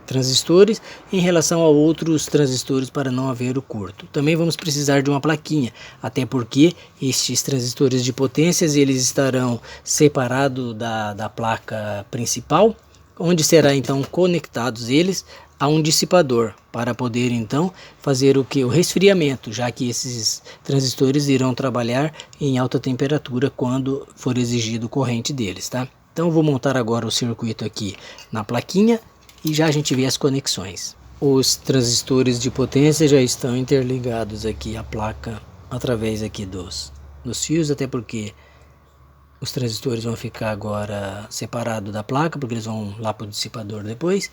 transistores em relação a outros transistores para não haver o curto. Também vamos precisar de uma plaquinha, até porque estes transistores de potências eles estarão separados da placa principal, onde será então conectados eles a um dissipador para poder então fazer o resfriamento, já que esses transistores irão trabalhar em alta temperatura quando for exigido corrente deles, tá? Então vou montar agora o circuito aqui na plaquinha e já a gente vê as conexões. Os transistores de potência já estão interligados aqui à placa através aqui dos fios, até porque os transistores vão ficar agora separados da placa, porque eles vão lá para o dissipador depois.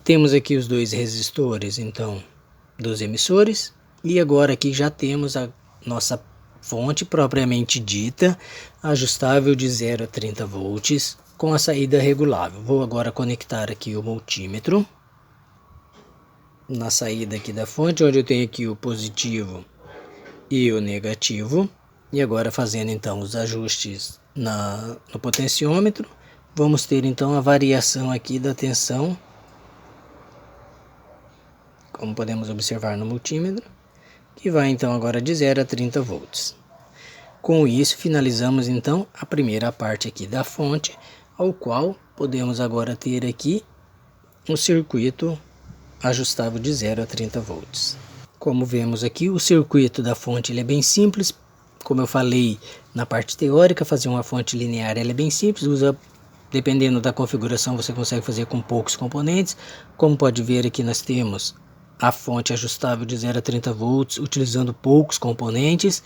Temos aqui os dois resistores então dos emissores, e agora aqui já temos a nossa fonte propriamente dita, ajustável de 0 a 30 volts com a saída regulável. Vou agora conectar aqui o multímetro. na saída aqui da fonte, onde eu tenho aqui o positivo e o negativo. E agora fazendo então os ajustes no potenciômetro, vamos ter então a variação aqui da tensão, como podemos observar no multímetro, que vai então agora de 0 a 30 volts. Com isso finalizamos então a primeira parte aqui da fonte, ao qual podemos agora ter aqui um circuito ajustável de 0 a 30 volts. Como vemos aqui, o circuito da fonte ele é bem simples. Como eu falei na parte teórica, fazer uma fonte linear ela é bem simples, dependendo da configuração você consegue fazer com poucos componentes. Como pode ver aqui nós temos a fonte ajustável de 0 a 30 volts utilizando poucos componentes.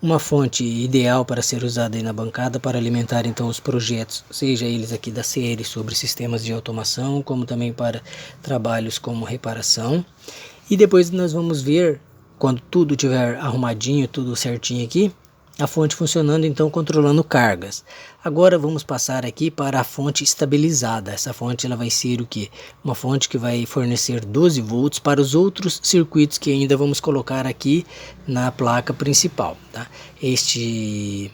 Uma fonte ideal para ser usada aí na bancada para alimentar então os projetos, seja eles aqui da série sobre sistemas de automação, como também para trabalhos como reparação. E depois nós vamos ver, quando tudo tiver arrumadinho, tudo certinho aqui, a fonte funcionando então controlando cargas. Agora vamos passar aqui para a fonte estabilizada. Essa fonte ela vai ser o que? Uma fonte que vai fornecer 12 volts para os outros circuitos que ainda vamos colocar aqui na placa principal, tá? Este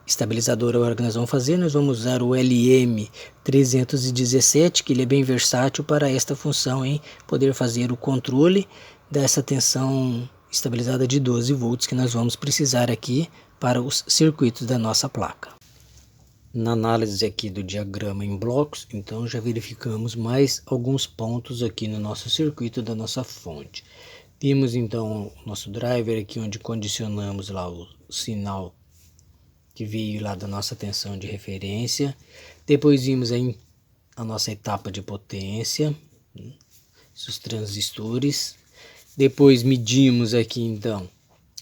estabilizador agora que nós vamos fazer, nós vamos usar o LM317, que ele é bem versátil para esta função, em poder fazer o controle dessa tensão estabilizada de 12 volts que nós vamos precisar aqui para os circuitos da nossa placa. Na análise aqui do diagrama em blocos, então já verificamos mais alguns pontos aqui no nosso circuito da nossa fonte. Vimos então o nosso driver aqui, onde condicionamos lá o sinal que veio lá da nossa tensão de referência. Depois vimos aí a nossa etapa de potência, os transistores. Depois medimos aqui então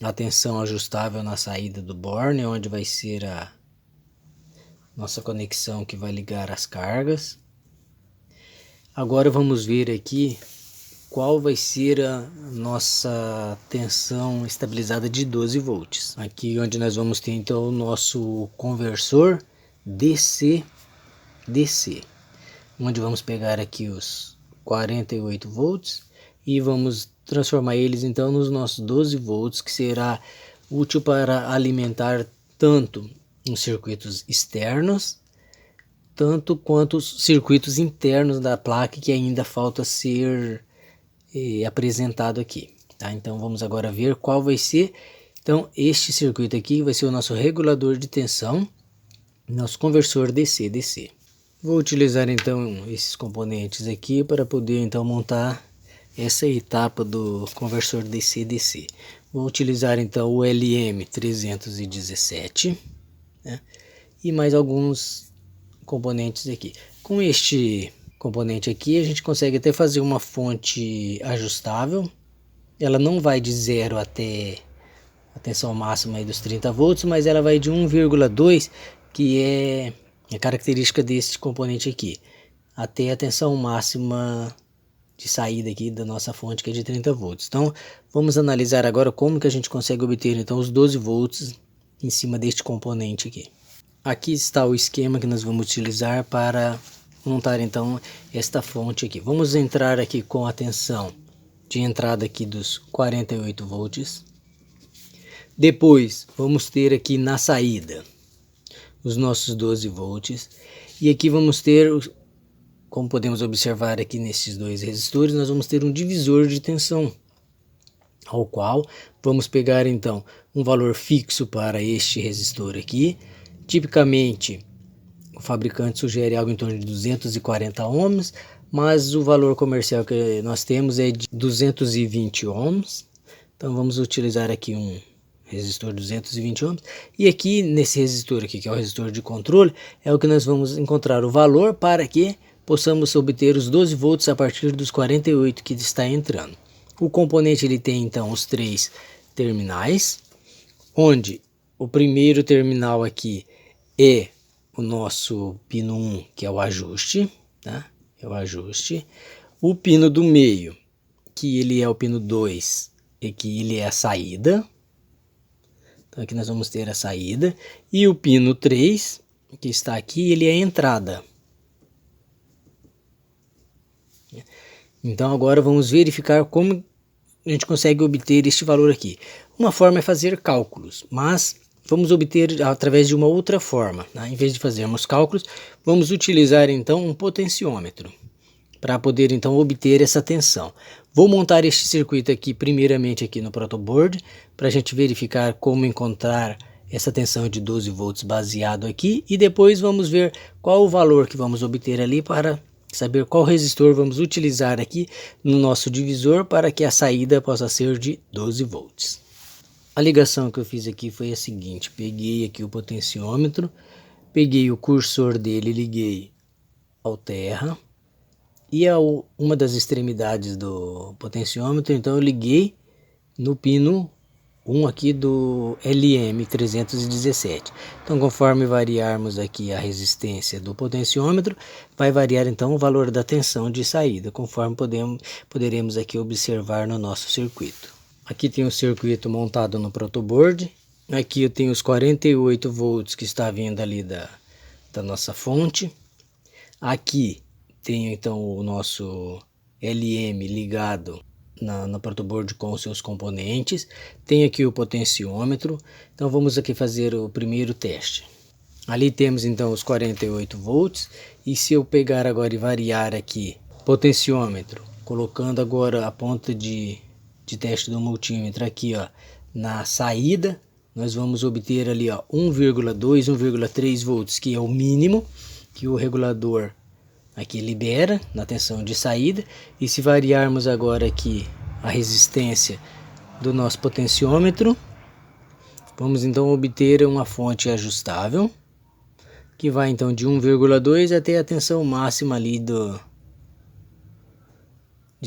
a tensão ajustável na saída do borne, onde vai ser a nossa conexão que vai ligar as cargas. Agora vamos ver aqui qual vai ser a nossa tensão estabilizada de 12 volts. Aqui onde nós vamos ter então o nosso conversor DC, onde vamos pegar aqui os 48 volts e vamos transformar eles então nos nossos 12 volts, que será útil para alimentar tanto os circuitos externos, tanto quanto os circuitos internos da placa, que ainda falta ser apresentado aqui, tá? Então vamos agora ver qual vai ser. Então este circuito aqui vai ser o nosso regulador de tensão, nosso conversor DC. Vou utilizar então esses componentes aqui para poder então montar essa etapa do conversor DC. Vou utilizar então o LM317, né? E mais alguns componentes aqui. Com este componente aqui a gente consegue até fazer uma fonte ajustável. Ela não vai de 0 até a tensão máxima aí dos 30 volts, mas ela vai de 1,2, que é a característica desse componente aqui, até a tensão máxima de saída aqui da nossa fonte, que é de 30 volts. Então vamos analisar agora como que a gente consegue obter então os 12 volts em cima deste componente aqui. Aqui está o esquema que nós vamos utilizar para montar então esta fonte aqui. Vamos entrar aqui com a tensão de entrada aqui dos 48 volts. Depois vamos ter aqui na saída os nossos 12 volts. E aqui vamos ter, como podemos observar aqui nesses dois resistores, nós vamos ter um divisor de tensão, ao qual vamos pegar então um valor fixo para este resistor aqui. Tipicamente o fabricante sugere algo em torno de 240 ohms, mas o valor comercial que nós temos é de 220 ohms. Então vamos utilizar aqui um resistor 220 ohms. E aqui nesse resistor aqui, que é o resistor de controle, é o que nós vamos encontrar o valor para que possamos obter os 12 volts a partir dos 48 que está entrando. O componente ele tem então os 3 terminais, onde o primeiro terminal aqui é o nosso pino 1, que é o ajuste, tá? É o ajuste. O pino do meio, que ele é o pino 2, e que ele é a saída. Então aqui nós vamos ter a saída. E o pino 3, que está aqui, ele é a entrada. Então agora vamos verificar como a gente consegue obter este valor aqui. Uma forma é fazer cálculos, mas vamos obter através de uma outra forma, né? Em vez de fazermos cálculos, vamos utilizar então um potenciômetro para poder então obter essa tensão. Vou montar este circuito aqui primeiramente aqui no protoboard para a gente verificar como encontrar essa tensão de 12 volts baseado aqui, e depois vamos ver qual o valor que vamos obter ali para saber qual resistor vamos utilizar aqui no nosso divisor para que a saída possa ser de 12 volts. A ligação que eu fiz aqui foi a seguinte: peguei aqui o potenciômetro, peguei o cursor dele, liguei ao terra e a uma das extremidades do potenciômetro, então eu liguei no pino 1 aqui do LM317. Então, conforme variarmos aqui a resistência do potenciômetro, vai variar então o valor da tensão de saída, conforme poderemos aqui observar no nosso circuito. Aqui tem o circuito montado no protoboard. Aqui eu tenho os 48 volts que está vindo ali da nossa fonte. Aqui tenho então o nosso LM ligado no protoboard com os seus componentes. Tem aqui o potenciômetro. Então vamos aqui fazer o primeiro teste. Ali temos então os 48 volts, e se eu pegar agora e variar aqui potenciômetro, colocando agora a ponta de teste do multímetro aqui, ó, na saída, nós vamos obter ali, ó, 1,2, 1,3 volts, que é o mínimo que o regulador aqui libera na tensão de saída. E se variarmos agora aqui a resistência do nosso potenciômetro, vamos então obter uma fonte ajustável que vai então de 1,2 até a tensão máxima ali de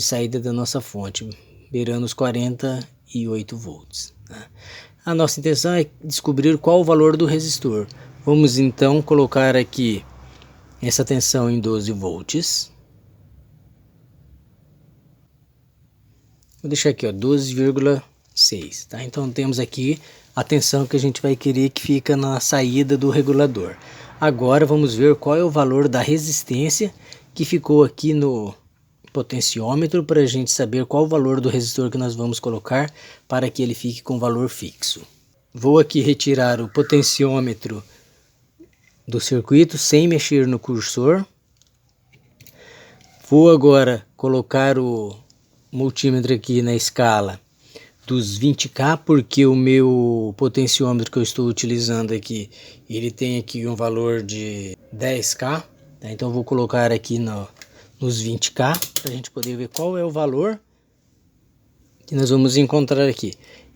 saída da nossa fonte, beirando os 48 volts, né? A nossa intenção é descobrir qual o valor do resistor. Vamos então colocar aqui essa tensão em 12 volts. Vou deixar aqui, ó, 12,6, tá? Então temos aqui a tensão que a gente vai querer que fica na saída do regulador. Agora vamos ver qual é o valor da resistência que ficou aqui no potenciômetro, para a gente saber qual o valor do resistor que nós vamos colocar para que ele fique com valor fixo. Vou aqui retirar o potenciômetro do circuito sem mexer no cursor. Vou agora colocar o multímetro aqui na escala dos 20K, porque o meu potenciômetro que eu estou utilizando aqui, ele tem aqui um valor de 10K, tá? Então vou colocar aqui nos 20K para a gente poder ver qual é o valor que nós vamos encontrar aqui.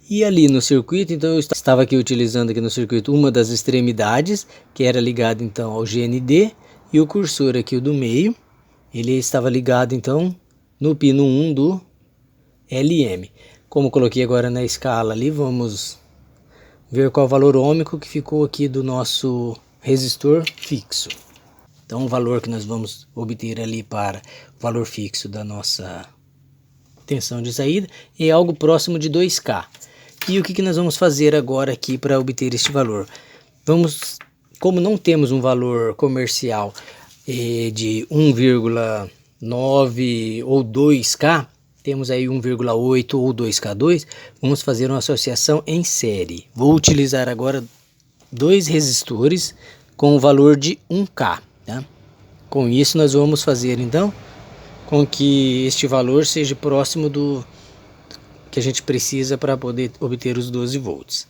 E ali no circuito, então eu estava aqui utilizando aqui no circuito uma das extremidades, que era ligado então ao GND, e o cursor aqui, o do meio, ele estava ligado então no pino 1 do LM. Como coloquei agora na escala ali, vamos ver qual o valor ôhmico que ficou aqui do nosso resistor fixo. Então o valor que nós vamos obter ali para o valor fixo da nossa tensão de saída é algo próximo de 2K. E o que nós vamos fazer agora aqui para obter este valor? Como não temos um valor comercial de 1,9 ou 2K, temos aí 1,8 ou 2K2, vamos fazer uma associação em série. Vou utilizar agora dois resistores com o valor de 1K. Tá? Com isso nós vamos fazer então com que este valor seja próximo do que a gente precisa para poder obter os 12 volts.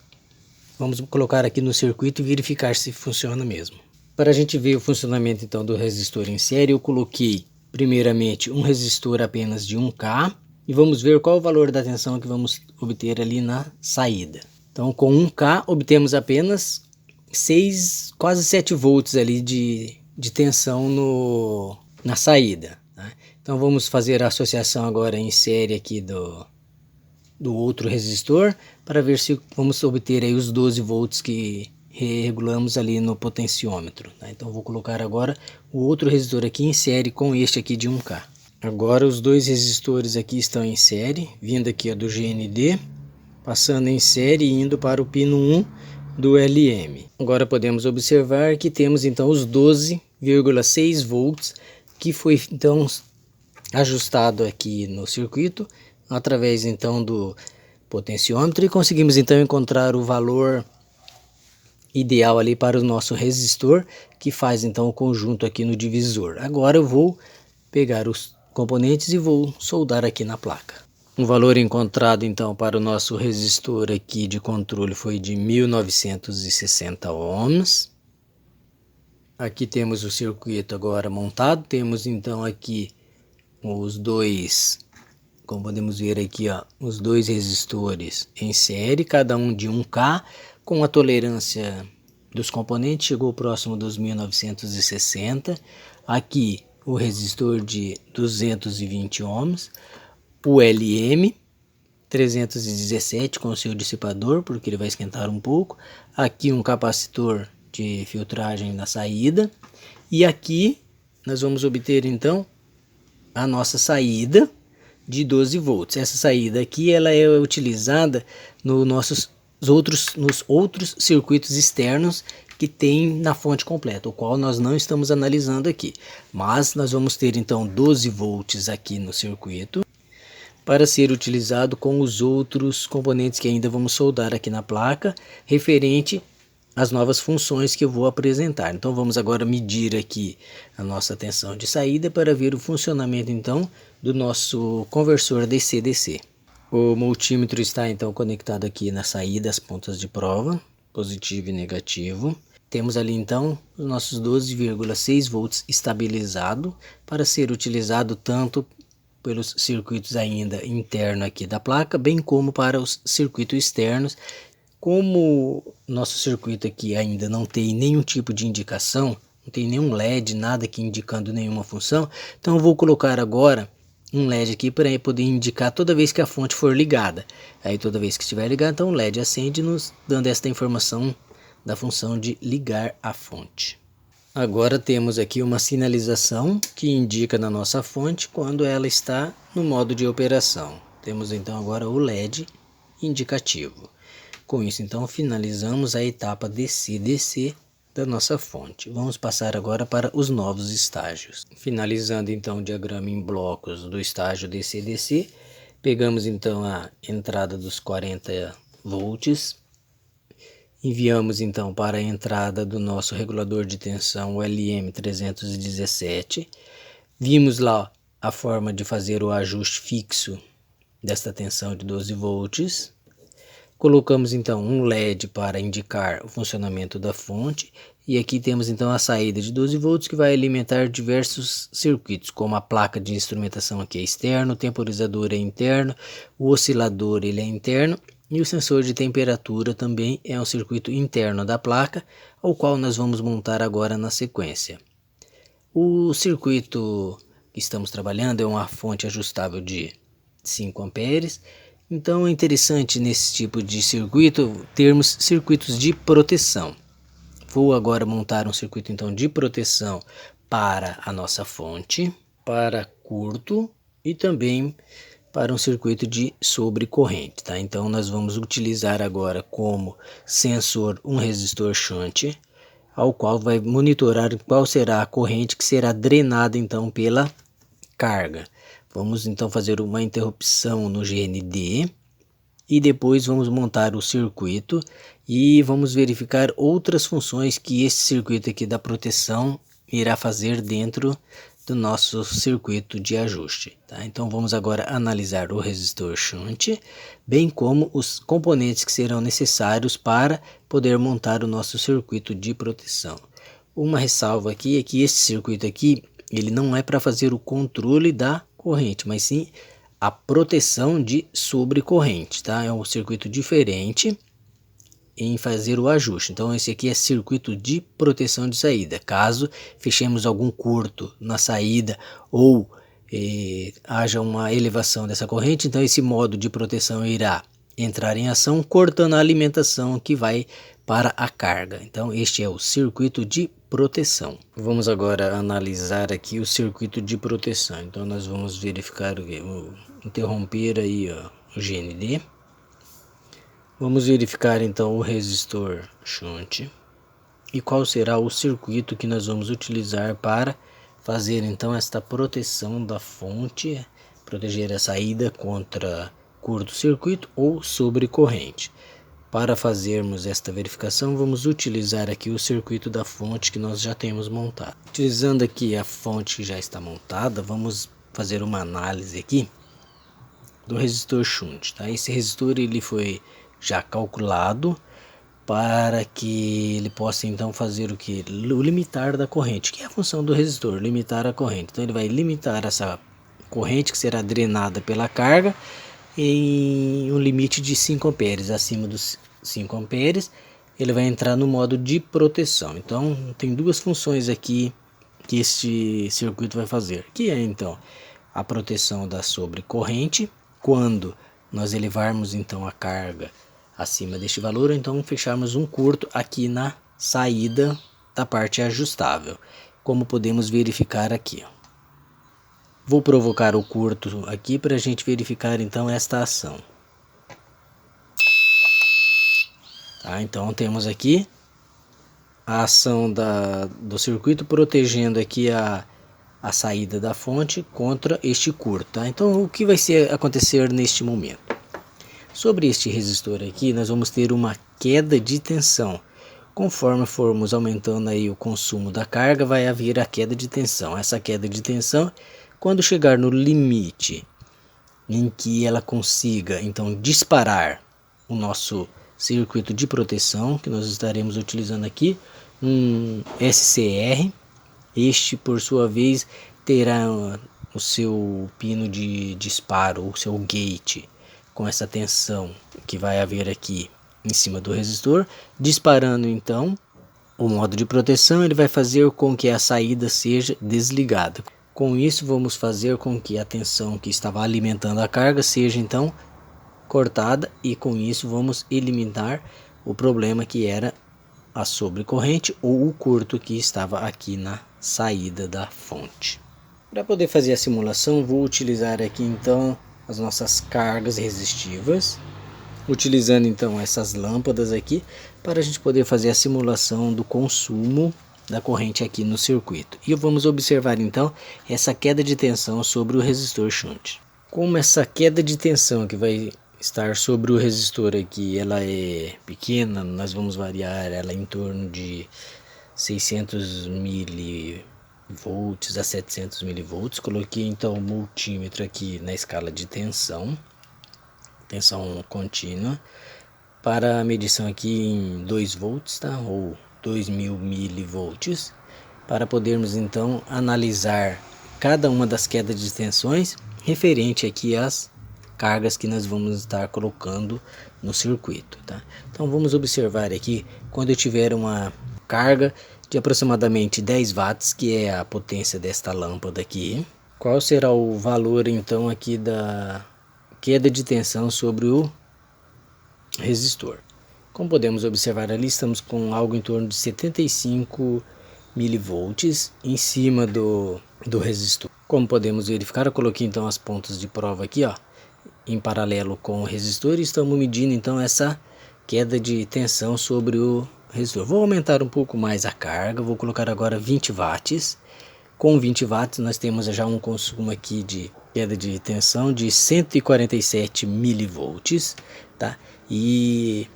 Vamos colocar aqui no circuito e verificar se funciona mesmo. Para a gente ver o funcionamento então do resistor em série, eu coloquei primeiramente um resistor apenas de 1K e vamos ver qual o valor da tensão que vamos obter ali na saída. Então com 1K obtemos apenas 6, quase 7 volts ali de tensão na saída, tá? Então vamos fazer a associação agora em série aqui do outro resistor para ver se vamos obter aí os 12 volts que regulamos ali no potenciômetro, tá? Então vou colocar agora o outro resistor aqui em série com este aqui de 1K. Agora os dois resistores aqui estão em série, vindo aqui ó, do GND, passando em série e indo para o pino 1 do LM. Agora podemos observar que temos então os 12,6 volts que foi então ajustado aqui no circuito através então do potenciômetro e conseguimos então encontrar o valor ideal ali para o nosso resistor, que faz então o conjunto aqui no divisor. Agora eu vou pegar os componentes e vou soldar aqui na placa. O valor encontrado então para o nosso resistor aqui de controle foi de 1960 ohms. Aqui temos o circuito agora montado, temos então aqui os dois, como podemos ver aqui, ó, os dois resistores em série, cada um de 1K, com a tolerância dos componentes chegou próximo dos 1960. Aqui o resistor de 220 ohms, o LM 317 com seu dissipador, porque ele vai esquentar um pouco. Aqui um capacitor de filtragem na saída. E aqui nós vamos obter então a nossa saída de 12 volts. Essa saída aqui ela é utilizada nos outros circuitos externos que tem na fonte completa, o qual nós não estamos analisando aqui. Mas nós vamos ter então 12 volts aqui no circuito para ser utilizado com os outros componentes que ainda vamos soldar aqui na placa, referente às novas funções que eu vou apresentar. Então vamos agora medir aqui a nossa tensão de saída para ver o funcionamento então do nosso conversor DC-DC. O multímetro está então conectado aqui na saída, as pontas de prova, positivo e negativo. Temos ali então os nossos 12,6 volts estabilizado para ser utilizado tanto pelos circuitos ainda internos aqui da placa, bem como para os circuitos externos. Como nosso circuito aqui ainda não tem nenhum tipo de indicação, não tem nenhum LED, nada aqui indicando nenhuma função, então eu vou colocar agora um LED aqui para poder indicar toda vez que a fonte for ligada. Aí toda vez que estiver ligado, então o LED acende, nos dando esta informação da função de ligar a fonte. Agora temos aqui uma sinalização que indica na nossa fonte quando ela está no modo de operação. Temos então agora o LED indicativo. Com isso então finalizamos a etapa DC-DC da nossa fonte. Vamos passar agora para os novos estágios. Finalizando então o diagrama em blocos do estágio DC-DC, pegamos então a entrada dos 40 volts, enviamos então para a entrada do nosso regulador de tensão, o LM317. Vimos lá a forma de fazer o ajuste fixo desta tensão de 12 volts. Colocamos então um LED para indicar o funcionamento da fonte. E aqui temos então a saída de 12 volts que vai alimentar diversos circuitos, como a placa de instrumentação aqui é externo, o temporizador é interno, o oscilador ele é interno. E o sensor de temperatura também é um circuito interno da placa, ao qual nós vamos montar agora na sequência. O circuito que estamos trabalhando é uma fonte ajustável de 5 amperes. Então é interessante nesse tipo de circuito termos circuitos de proteção. Vou agora montar um circuito então de proteção para a nossa fonte, para curto e também para um circuito de sobrecorrente, tá? Então nós vamos utilizar agora como sensor um resistor shunt, ao qual vai monitorar qual será a corrente que será drenada então pela carga. Vamos então fazer uma interrupção no GND e depois vamos montar o circuito e vamos verificar outras funções que esse circuito aqui da proteção irá fazer dentro do nosso circuito de ajuste, tá? Então vamos agora analisar o resistor shunt, bem como os componentes que serão necessários para poder montar o nosso circuito de proteção. Uma ressalva aqui é que esse circuito aqui, ele não é para fazer o controle da corrente, mas sim a proteção de sobrecorrente, tá? É um circuito diferente em fazer o ajuste. Então esse aqui é circuito de proteção de saída. Caso fechemos algum curto na saída ou haja uma elevação dessa corrente, então esse modo de proteção irá entrar em ação, cortando a alimentação que vai para a carga. Então este é o circuito de proteção. Vamos agora analisar aqui o circuito de proteção. Então nós vamos verificar interromper aí ó, o GND. Vamos verificar então o resistor shunt e qual será o circuito que nós vamos utilizar para fazer então esta proteção da fonte, proteger a saída contra curto-circuito ou sobrecorrente. Para fazermos esta verificação, vamos utilizar aqui o circuito da fonte que nós já temos montado. Utilizando aqui a fonte que já está montada, vamos fazer uma análise aqui do resistor shunt, tá? Esse resistor ele foi já calculado para que ele possa então fazer o que? O limitar da corrente, que é a função do resistor, limitar a corrente. Então ele vai limitar essa corrente que será drenada pela carga em um limite de 5 amperes. Acima dos 5 amperes ele vai entrar no modo de proteção. Então tem duas funções aqui que este circuito vai fazer, que é então a proteção da sobrecorrente quando nós elevarmos então a carga acima deste valor, então fecharmos um curto aqui na saída da parte ajustável, como podemos verificar aqui. Vou provocar o curto aqui para a gente verificar então esta ação. Tá, então temos aqui a ação do circuito protegendo aqui a saída da fonte contra este curto. Tá? Então o que vai acontecer neste momento? Sobre este resistor aqui, nós vamos ter uma queda de tensão. Conforme formos aumentando aí o consumo da carga, vai haver a queda de tensão. Essa queda de tensão, quando chegar no limite em que ela consiga então disparar o nosso circuito de proteção, que nós estaremos utilizando aqui, um SCR, este por sua vez terá o seu pino de disparo, o seu gate, com essa tensão que vai haver aqui em cima do resistor, disparando então o modo de proteção, ele vai fazer com que a saída seja desligada. Com isso vamos fazer com que a tensão que estava alimentando a carga seja então cortada, e com isso vamos eliminar o problema que era a sobrecorrente ou o curto que estava aqui na saída da fonte. Para poder fazer a simulação, vou utilizar aqui então as nossas cargas resistivas, utilizando então essas lâmpadas aqui para a gente poder fazer a simulação do consumo da corrente aqui no circuito. E vamos observar então essa queda de tensão sobre o resistor shunt. Como essa queda de tensão que vai estar sobre o resistor aqui, ela é pequena, nós vamos variar ela em torno de 600 milivolts a 700 milivolts. Coloquei então o multímetro aqui na escala de tensão contínua, para a medição aqui em 2 volts, tá? Ou 2000 milivolts, para podermos então analisar cada uma das quedas de tensões referente aqui às cargas que nós vamos estar colocando no circuito, tá? Então vamos observar aqui, quando eu tiver uma carga de aproximadamente 10 watts, que é a potência desta lâmpada aqui, qual será o valor então aqui da queda de tensão sobre o resistor? Como podemos observar ali, estamos com algo em torno de 75 milivolts em cima do resistor. Como podemos verificar, eu coloquei então as pontas de prova aqui, ó, em paralelo com o resistor, e estamos medindo então essa queda de tensão sobre o resistor. Vou aumentar um pouco mais a carga, vou colocar agora 20 watts. Com 20 watts nós temos já um consumo aqui de queda de tensão de 147 milivolts, tá? E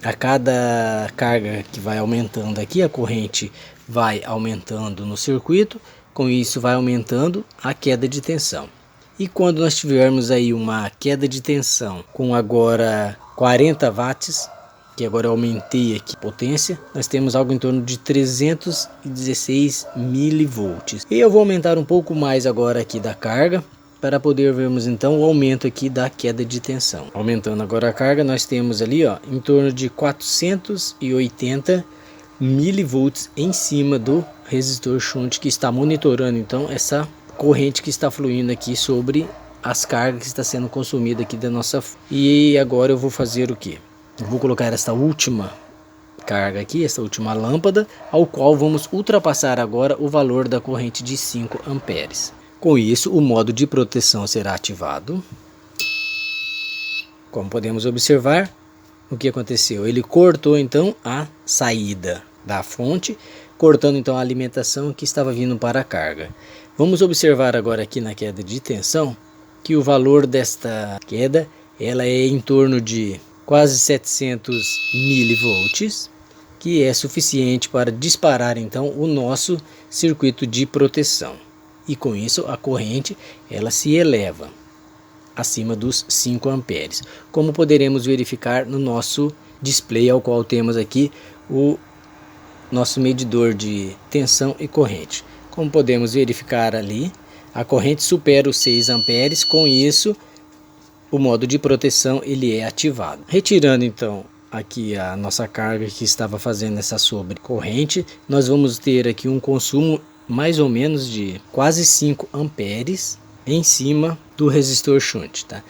a cada carga que vai aumentando aqui, a corrente vai aumentando no circuito, com isso vai aumentando a queda de tensão. E quando nós tivermos aí uma queda de tensão com agora 40 watts, que agora eu aumentei aqui a potência, nós temos algo em torno de 316 milivolts. E eu vou aumentar um pouco mais agora aqui da carga, para poder vermos então o aumento aqui da queda de tensão. Aumentando agora a carga, nós temos ali, ó, em torno de 480 milivolts em cima do resistor shunt, que está monitorando então essa corrente que está fluindo aqui sobre as cargas que está sendo consumida aqui da nossa. E agora eu vou fazer o que? Eu vou colocar esta última carga aqui, essa última lâmpada, ao qual vamos ultrapassar agora o valor da corrente de 5 amperes. Com isso, o modo de proteção será ativado. Como podemos observar, o que aconteceu? Ele cortou então a saída da fonte, cortando então a alimentação que estava vindo para a carga. Vamos observar agora aqui na queda de tensão que o valor desta queda ela é em torno de quase 700 milivolts, que é suficiente para disparar então o nosso circuito de proteção. E com isso a corrente ela se eleva acima dos 5 amperes, como poderemos verificar no nosso display, ao qual temos aqui o nosso medidor de tensão e corrente. Como podemos verificar ali, a corrente supera os 6 amperes, com isso o modo de proteção ele é ativado. Retirando então aqui a nossa carga que estava fazendo essa sobrecorrente, nós vamos ter aqui um consumo mais ou menos de quase 5 amperes em cima do resistor shunt, tá?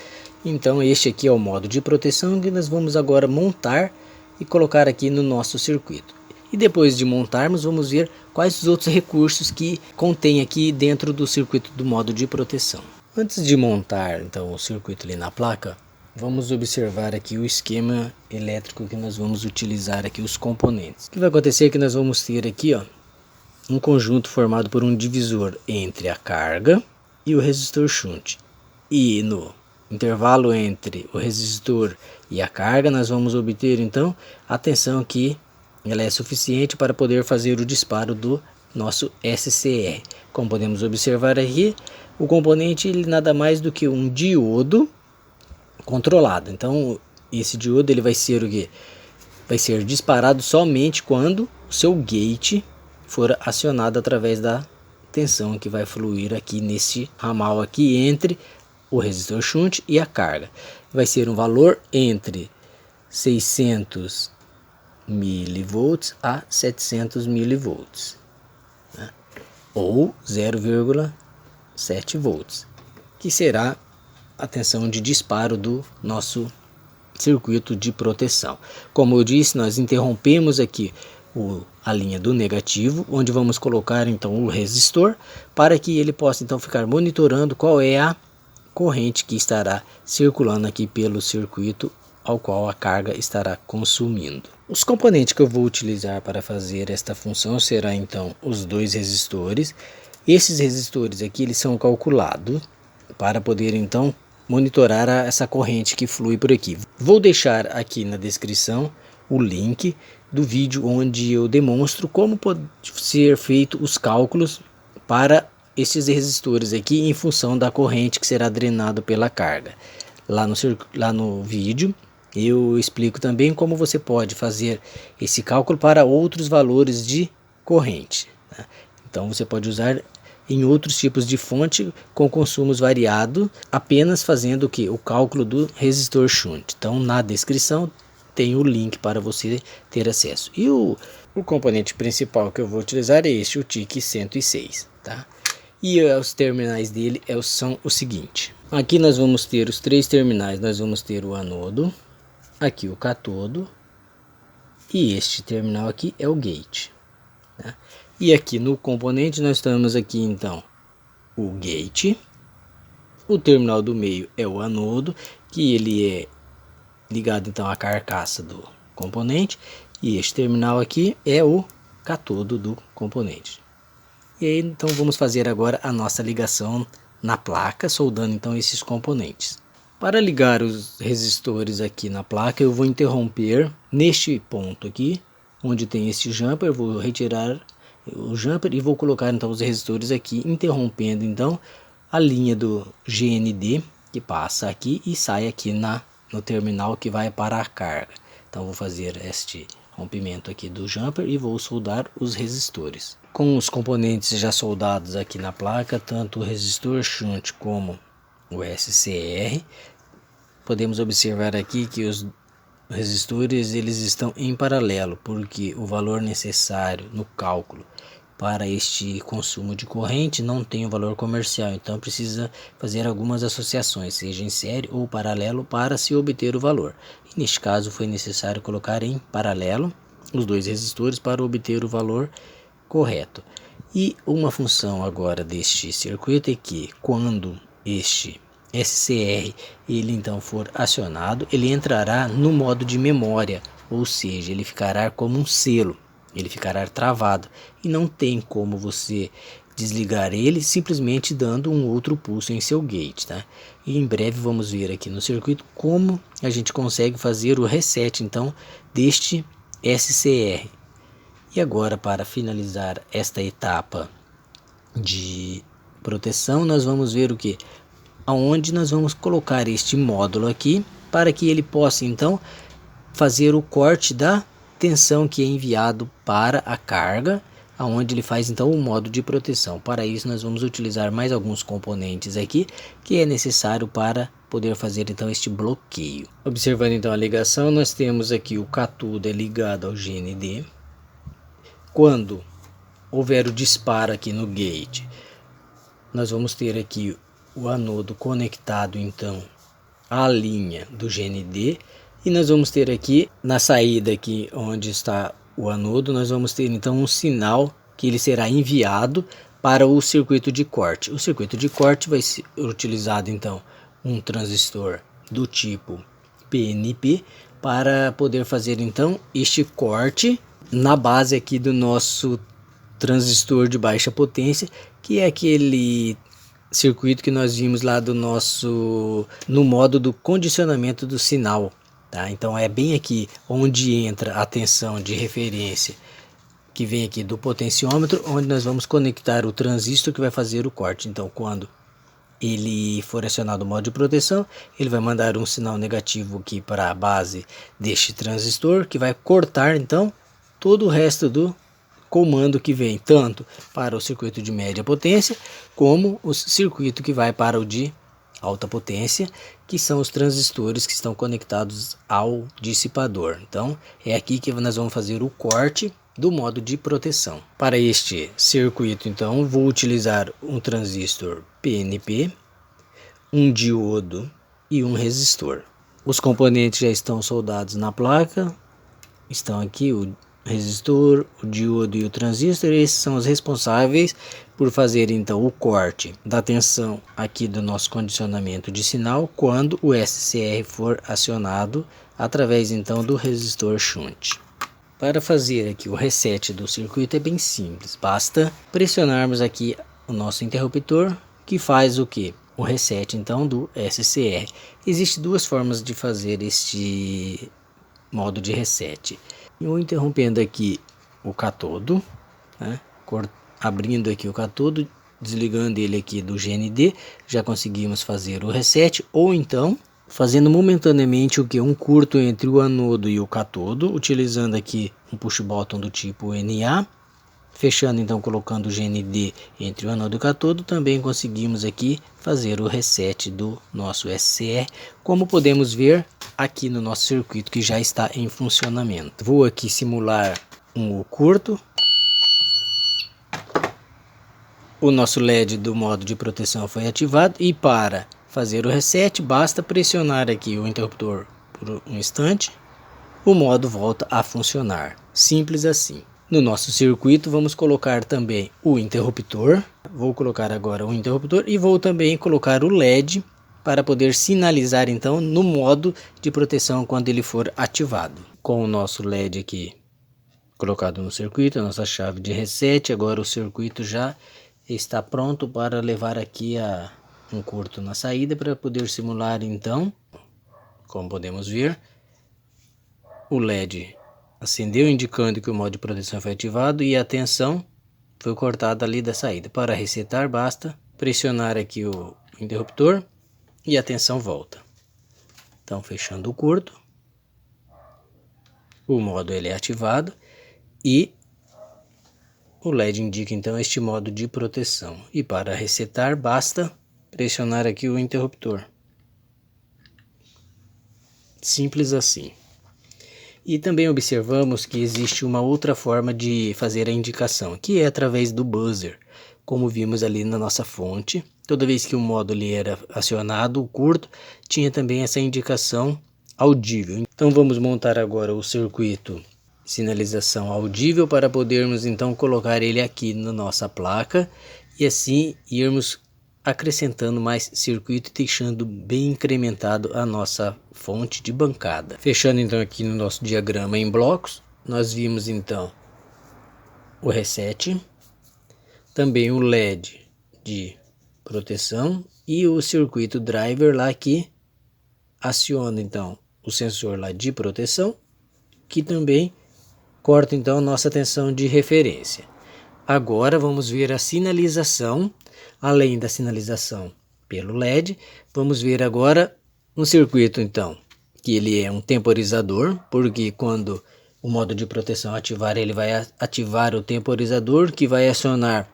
Então este aqui é o modo de proteção que nós vamos agora montar e colocar aqui no nosso circuito. E depois de montarmos, vamos ver quais os outros recursos que contém aqui dentro do circuito do modo de proteção. Antes de montar então o circuito ali na placa, vamos observar aqui o esquema elétrico que nós vamos utilizar aqui, os componentes. O que vai acontecer é que nós vamos ter aqui, ó, um conjunto formado por um divisor entre a carga e o resistor shunt. E no intervalo entre o resistor e a carga, nós vamos obter então a tensão que ela é suficiente para poder fazer o disparo do nosso SCR. Como podemos observar aqui, o componente ele nada mais do que um diodo controlado. Então esse diodo ele vai ser o quê? Vai ser disparado somente quando o seu gate for acionado através da tensão que vai fluir aqui nesse ramal aqui entre o resistor shunt e a carga. Vai ser um valor entre 600 milivolts a 700 milivolts, né? Ou 0,7 volts, que será a tensão de disparo do nosso circuito de proteção. Como eu disse, nós interrompemos aqui a linha do negativo, onde vamos colocar então o resistor, para que ele possa então ficar monitorando qual é a corrente que estará circulando aqui pelo circuito ao qual a carga estará consumindo. Os componentes que eu vou utilizar para fazer esta função será então os 2 resistores. Esses resistores aqui eles são calculados para poder então monitorar essa corrente que flui por aqui. Vou deixar aqui na descrição o link do vídeo onde eu demonstro como pode ser feito os cálculos para esses resistores aqui em função da corrente que será drenado pela carga. Lá no vídeo eu explico também como você pode fazer esse cálculo para outros valores de corrente, né? Então você pode usar em outros tipos de fonte com consumos variados, apenas fazendo o que? O cálculo do resistor shunt. Então na descrição tem o link para você ter acesso. E o componente principal que eu vou utilizar é este, o TIC 106, tá? E os terminais dele são o seguinte. Aqui nós vamos ter os 3 terminais, nós vamos ter o anodo, aqui o catodo e este terminal aqui é o gate, tá? E aqui no componente nós temos aqui então o gate, o terminal do meio é o anodo, que ele é ligado então à carcaça do componente, e este terminal aqui é o catodo do componente. E aí então vamos fazer agora a nossa ligação na placa, soldando então esses componentes. Para ligar os resistores aqui na placa, eu vou interromper neste ponto aqui, onde tem esse jumper. Eu vou retirar o jumper e vou colocar então os resistores aqui, interrompendo então a linha do GND que passa aqui e sai aqui no terminal que vai para a carga. Então vou fazer este rompimento aqui do jumper e vou soldar os resistores. Com os componentes já soldados aqui na placa, tanto o resistor shunt como o SCR, podemos observar aqui que os resistores eles estão em paralelo, porque o valor necessário no cálculo para este consumo de corrente não tem o valor comercial, então precisa fazer algumas associações, seja em série ou paralelo, para se obter o valor. E neste caso foi necessário colocar em paralelo os 2 resistores para obter o valor correto. E uma função agora deste circuito é que quando este SCR ele então for acionado, ele entrará no modo de memória, ou seja, ele ficará como um selo. ele ficará travado e não tem como você desligar ele simplesmente dando um outro pulso em seu gate, tá? E em breve vamos ver aqui no circuito como a gente consegue fazer o reset então deste SCR. E agora, para finalizar esta etapa de proteção, nós vamos ver o que? Aonde nós vamos colocar este módulo aqui para que ele possa então fazer o corte da tensão que é enviado para a carga, aonde ele faz então o modo de proteção. Para isso nós vamos utilizar mais alguns componentes aqui que é necessário para poder fazer então este bloqueio. Observando então a ligação, nós temos aqui o catodo é ligado ao GND. Quando houver o disparo aqui no gate, nós vamos ter aqui o anodo conectado então à linha do GND, e nós vamos ter aqui na saída aqui onde está o anodo, nós vamos ter então um sinal que ele será enviado para o circuito de corte. O circuito de corte vai ser utilizado então um transistor do tipo PNP para poder fazer então este corte na base aqui do nosso transistor de baixa potência, que é aquele circuito que nós vimos lá no modo do condicionamento do sinal, tá? Então é bem aqui onde entra a tensão de referência que vem aqui do potenciômetro, onde nós vamos conectar o transistor que vai fazer o corte. Então quando ele for acionado o modo de proteção, ele vai mandar um sinal negativo aqui para a base deste transistor, que vai cortar então todo o resto do comando que vem tanto para o circuito de média potência como o circuito que vai para o de alta potência, que são os transistores que estão conectados ao dissipador. Então é aqui que nós vamos fazer o corte do modo de proteção. Para este circuito então vou utilizar um transistor PNP, um diodo e um resistor. Os componentes já estão soldados na placa, estão aqui o resistor, o diodo e o transistor. Esses são os responsáveis por fazer então o corte da tensão aqui do nosso condicionamento de sinal quando o SCR for acionado através então do resistor shunt. Para fazer aqui o reset do circuito é bem simples, basta pressionarmos aqui o nosso interruptor, que faz o que? O reset então do SCR. Existem duas formas de fazer este modo de reset. Eu interrompendo aqui o catodo, né? Abrindo aqui o catodo, desligando ele aqui do GND, já conseguimos fazer o reset, ou então fazendo momentaneamente o que? Um curto entre o anodo e o catodo, utilizando aqui um push button do tipo NA, fechando então colocando o GND entre o anodo e o catodo, também conseguimos aqui fazer o reset do nosso SCR, como podemos ver aqui no nosso circuito que já está em funcionamento. Vou aqui simular um curto. O nosso LED do modo de proteção foi ativado, e para fazer o reset basta pressionar aqui o interruptor por um instante, o modo volta a funcionar. Simples assim. No nosso circuito vamos colocar também o interruptor. Vou colocar agora o interruptor e vou também colocar o LED para poder sinalizar então no modo de proteção quando ele for ativado. Com o nosso LED aqui colocado no circuito, a nossa chave de reset, agora o circuito já está pronto para levar aqui a um curto na saída para poder simular então, como podemos ver, o LED acendeu indicando que o modo de proteção foi ativado e a tensão foi cortada ali da saída. Para resetar basta pressionar aqui o interruptor e a tensão volta. Então fechando o curto, o modo ele é ativado e o LED indica então este modo de proteção. E para resetar basta pressionar aqui o interruptor. Simples assim. E também observamos que existe uma outra forma de fazer a indicação, que é através do buzzer, como vimos ali na nossa fonte. Toda vez que o módulo era acionado, o curto, tinha também essa indicação audível. Então vamos montar agora o circuito sinalização audível para podermos então colocar ele aqui na nossa placa e assim irmos acrescentando mais circuito e deixando bem incrementado a nossa fonte de bancada. Fechando então aqui no nosso diagrama em blocos, nós vimos então o reset, também o LED de proteção e o circuito driver lá que aciona então o sensor lá de proteção, que também corta então nossa tensão de referência. Agora vamos ver a sinalização. Além da sinalização pelo LED, vamos ver agora um circuito então, que ele é um temporizador, porque quando o modo de proteção ativar, ele vai ativar o temporizador, que vai acionar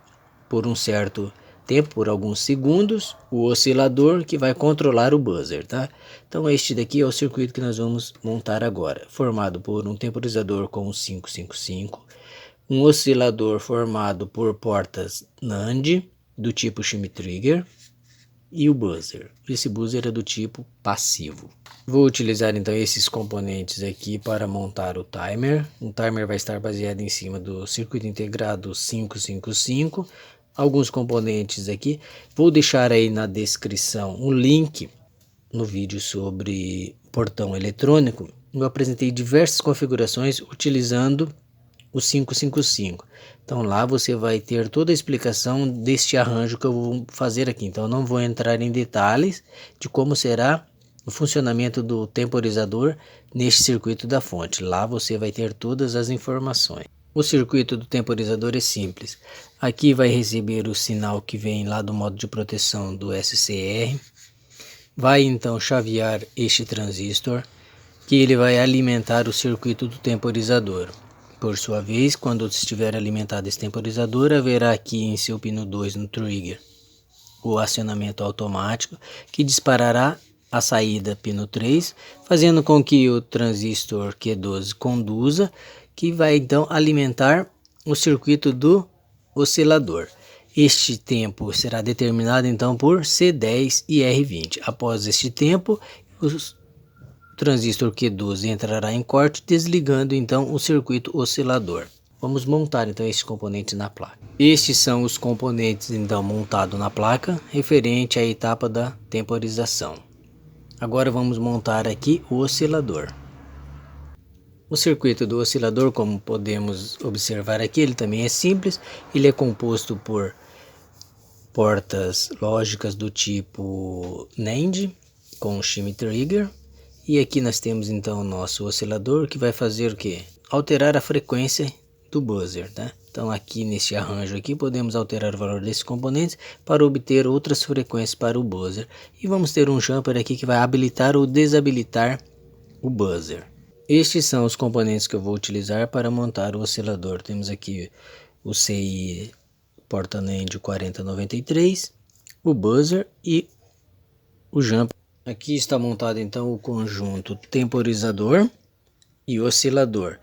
por um certo tempo, por alguns segundos, o oscilador, que vai controlar o buzzer, tá? Então este daqui é o circuito que nós vamos montar agora, formado por um temporizador com 555, um oscilador formado por portas NAND do tipo shim trigger e o buzzer. Esse buzzer é do tipo passivo. Vou utilizar então esses componentes aqui para montar o timer. O timer vai estar baseado em cima do circuito integrado 555. Alguns componentes aqui. Vou deixar aí na descrição um link no vídeo sobre portão eletrônico. Eu apresentei diversas configurações utilizando o 555. Então lá você vai ter toda a explicação deste arranjo que eu vou fazer aqui. Então eu não vou entrar em detalhes de como será o funcionamento do temporizador neste circuito da fonte. Lá você vai ter todas as informações. O circuito do temporizador é simples. Aqui vai receber o sinal que vem lá do modo de proteção do SCR. Vai então chavear este transistor, que ele vai alimentar o circuito do temporizador. Por sua vez, quando estiver alimentado esse temporizador, haverá aqui em seu pino 2 no trigger o acionamento automático, que disparará a saída pino 3, fazendo com que o transistor Q12 conduza, que vai então alimentar o circuito do oscilador. Este tempo será determinado então por C10 e R20. Após este tempo, o transistor Q12 entrará em corte, desligando então o circuito oscilador. Vamos montar então esses componentes na placa. Estes são os componentes então montados na placa, referente à etapa da temporização. Agora vamos montar aqui o oscilador. O circuito do oscilador, como podemos observar aqui, ele também é simples. Ele é composto por portas lógicas do tipo NAND com shim trigger. E aqui nós temos então o nosso oscilador, que vai fazer o que? Alterar a frequência do buzzer, tá? Então aqui nesse arranjo aqui podemos alterar o valor desses componentes para obter outras frequências para o buzzer. E vamos ter um jumper aqui que vai habilitar ou desabilitar o buzzer. Estes são os componentes que eu vou utilizar para montar o oscilador. Temos aqui o CI porta NAND 4093, o buzzer e o jumper. Aqui está montado então o conjunto temporizador e oscilador.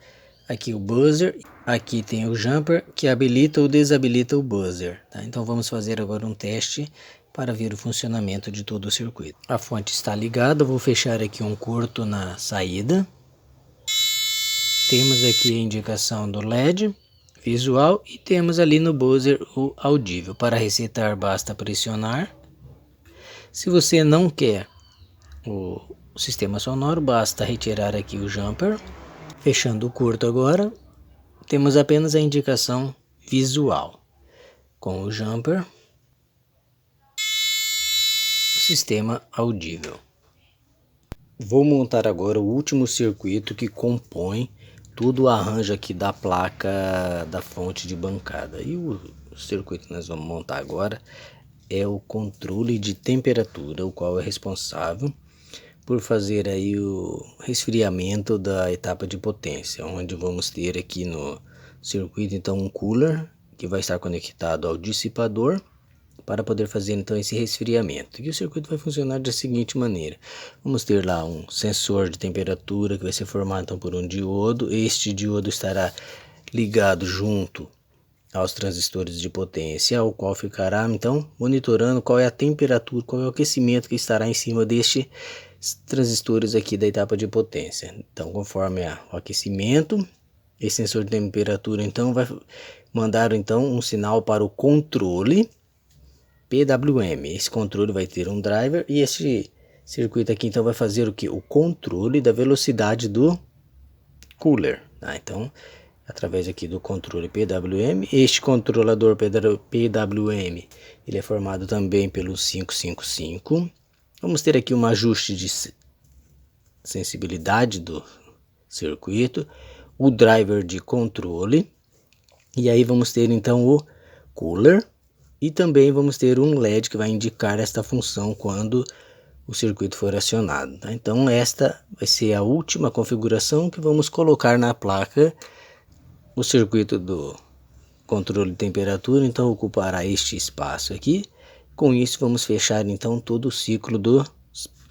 Aqui o buzzer, aqui tem o jumper que habilita ou desabilita o buzzer, tá? Então vamos fazer agora um teste para ver o funcionamento de todo o circuito. A fonte está ligada, vou fechar aqui um curto na saída. Temos aqui a indicação do LED visual e temos ali no buzzer o audível. Para resetar basta pressionar. Se você não quer o sistema sonoro, basta retirar aqui o jumper. Fechando o curto agora, temos apenas a indicação visual. Com o jumper, o sistema audível. Vou montar agora o último circuito que compõe todo o arranjo aqui da placa da fonte de bancada. E o circuito que nós vamos montar agora é o controle de temperatura, o qual é responsável por fazer aí o resfriamento da etapa de potência, onde vamos ter aqui no circuito então um cooler que vai estar conectado ao dissipador para poder fazer então esse resfriamento. E o circuito vai funcionar da seguinte maneira: vamos ter lá um sensor de temperatura que vai ser formado então por um diodo. Este diodo estará ligado junto aos transistores de potência, ao qual ficará então monitorando qual é a temperatura, qual é o aquecimento que estará em cima deste transistores aqui da etapa de potência. Então, conforme o aquecimento, esse sensor de temperatura então vai mandar então um sinal para o controle PWM. Esse controle vai ter um driver e esse circuito aqui então vai fazer o que? O controle da velocidade do cooler, tá? Então através aqui do controle PWM. Este controlador PWM, ele é formado também pelo 555. Vamos ter aqui um ajuste de sensibilidade do circuito, o driver de controle, e aí vamos ter então o cooler, e também vamos ter um LED que vai indicar esta função quando o circuito for acionado, tá? Então esta vai ser a última configuração que vamos colocar na placa. O circuito do controle de temperatura então ocupará este espaço aqui. Com isso vamos fechar então todo o ciclo dos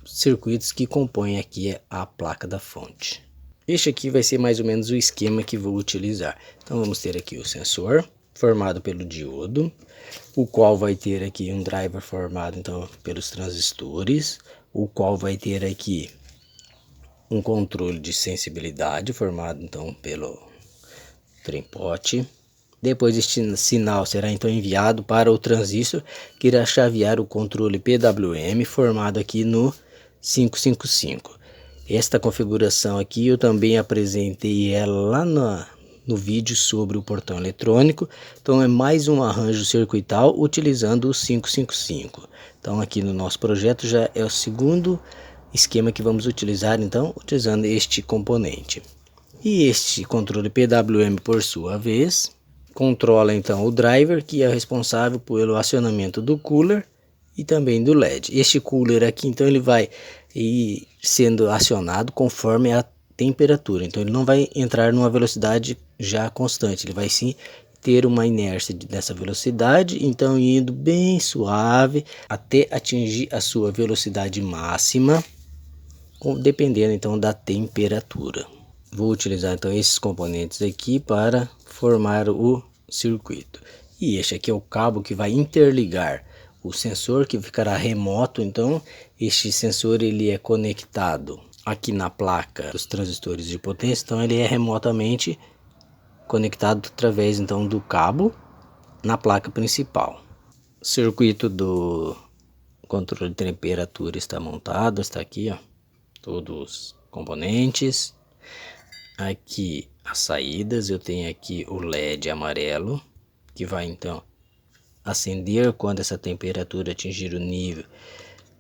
circuitos que compõem aqui a placa da fonte. Este aqui vai ser mais ou menos o esquema que vou utilizar. Então vamos ter aqui o sensor formado pelo diodo, o qual vai ter aqui um driver formado então pelos transistores, o qual vai ter aqui um controle de sensibilidade formado então pelo trem pot. Depois este sinal será então enviado para o transistor que irá chavear o controle PWM formado aqui no 555. Esta configuração aqui eu também apresentei ela lá no vídeo sobre o portão eletrônico. Então é mais um arranjo circuital utilizando o 555. Então aqui no nosso projeto já é o segundo esquema que vamos utilizar, então utilizando este componente. E este controle PWM, por sua vez, controla então o driver, que é responsável pelo acionamento do cooler e também do LED. Este cooler aqui então ele vai ir sendo acionado conforme a temperatura, então ele não vai entrar numa velocidade já constante, ele vai sim ter uma inércia dessa velocidade, então indo bem suave até atingir a sua velocidade máxima, dependendo então da temperatura. Vou utilizar então esses componentes aqui para formar o circuito. E este aqui é o cabo que vai interligar o sensor, que ficará remoto. Então este sensor ele é conectado aqui na placa dos transistores de potência, então ele é remotamente conectado através então do cabo na placa principal. O circuito do controle de temperatura está montado, está aqui, ó, todos os componentes. Aqui as saídas, eu tenho aqui o LED amarelo, que vai então acender quando essa temperatura atingir o nível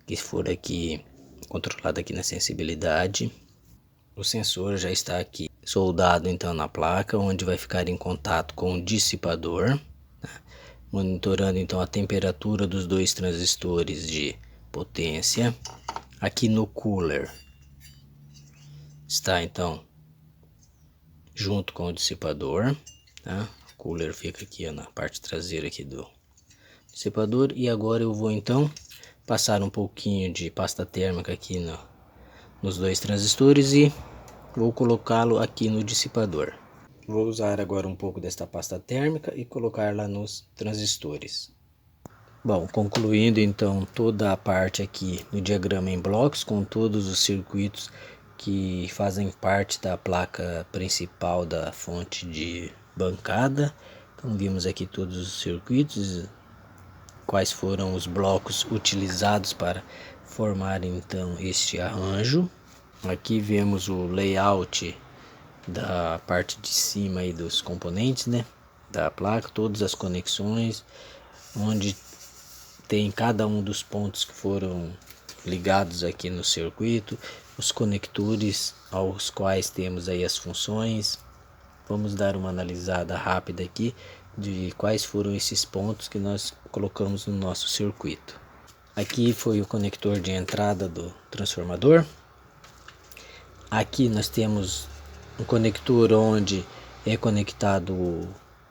que for aqui controlado aqui na sensibilidade. O sensor já está aqui soldado então na placa, onde vai ficar em contato com o dissipador, tá? Monitorando então a temperatura dos dois transistores de potência. Aqui no cooler está então junto com o dissipador, tá? O cooler fica aqui, ó, na parte traseira aqui do dissipador. E agora eu vou então passar um pouquinho de pasta térmica aqui nos dois transistores e vou colocá-lo aqui no dissipador. Vou usar agora um pouco desta pasta térmica e colocar lá nos transistores. Bom, concluindo então toda a parte aqui no diagrama em blocos com todos os circuitos que fazem parte da placa principal da fonte de bancada. Então vimos aqui todos os circuitos, quais foram os blocos utilizados para formar então este arranjo. Aqui vemos o layout da parte de cima aí dos componentes, né, da placa, todas as conexões, onde tem cada um dos pontos que foram ligados aqui no circuito, os conectores aos quais temos aí as funções. Vamos dar uma analisada rápida aqui de quais foram esses pontos que nós colocamos no nosso circuito. Aqui foi o conector de entrada do transformador. Aqui nós temos um conector onde é conectado o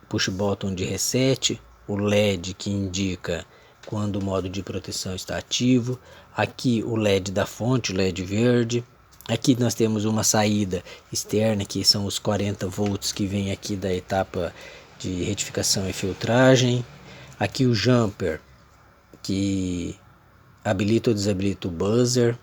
push button de reset, o LED que indica quando o modo de proteção está ativo. Aqui o LED da fonte, o LED verde. Aqui nós temos uma saída externa, que são os 40 volts que vem aqui da etapa de retificação e filtragem. Aqui o jumper que habilita ou desabilita o buzzer.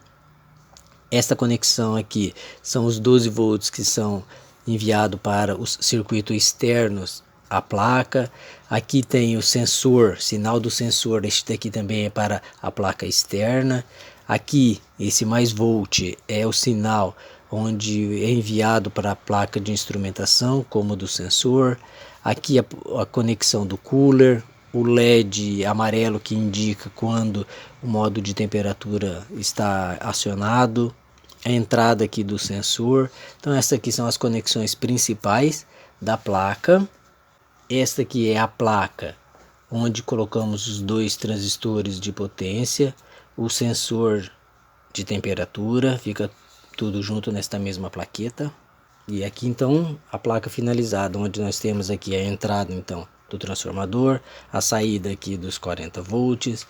Esta conexão aqui são os 12 volts que são enviados para os circuitos externos à placa. Aqui tem o sensor, sinal do sensor, este daqui também é para a placa externa. Aqui esse mais volt é o sinal onde é enviado para a placa de instrumentação, como do sensor. Aqui a conexão do cooler, o LED amarelo que indica quando o modo de temperatura está acionado, a entrada aqui do sensor. Então essas aqui são as conexões principais da placa. Esta aqui é a placa onde colocamos os dois transistores de potência, o sensor de temperatura, fica tudo junto nesta mesma plaqueta. E aqui então a placa finalizada, onde nós temos aqui a entrada então do transformador, a saída aqui dos 40 volts,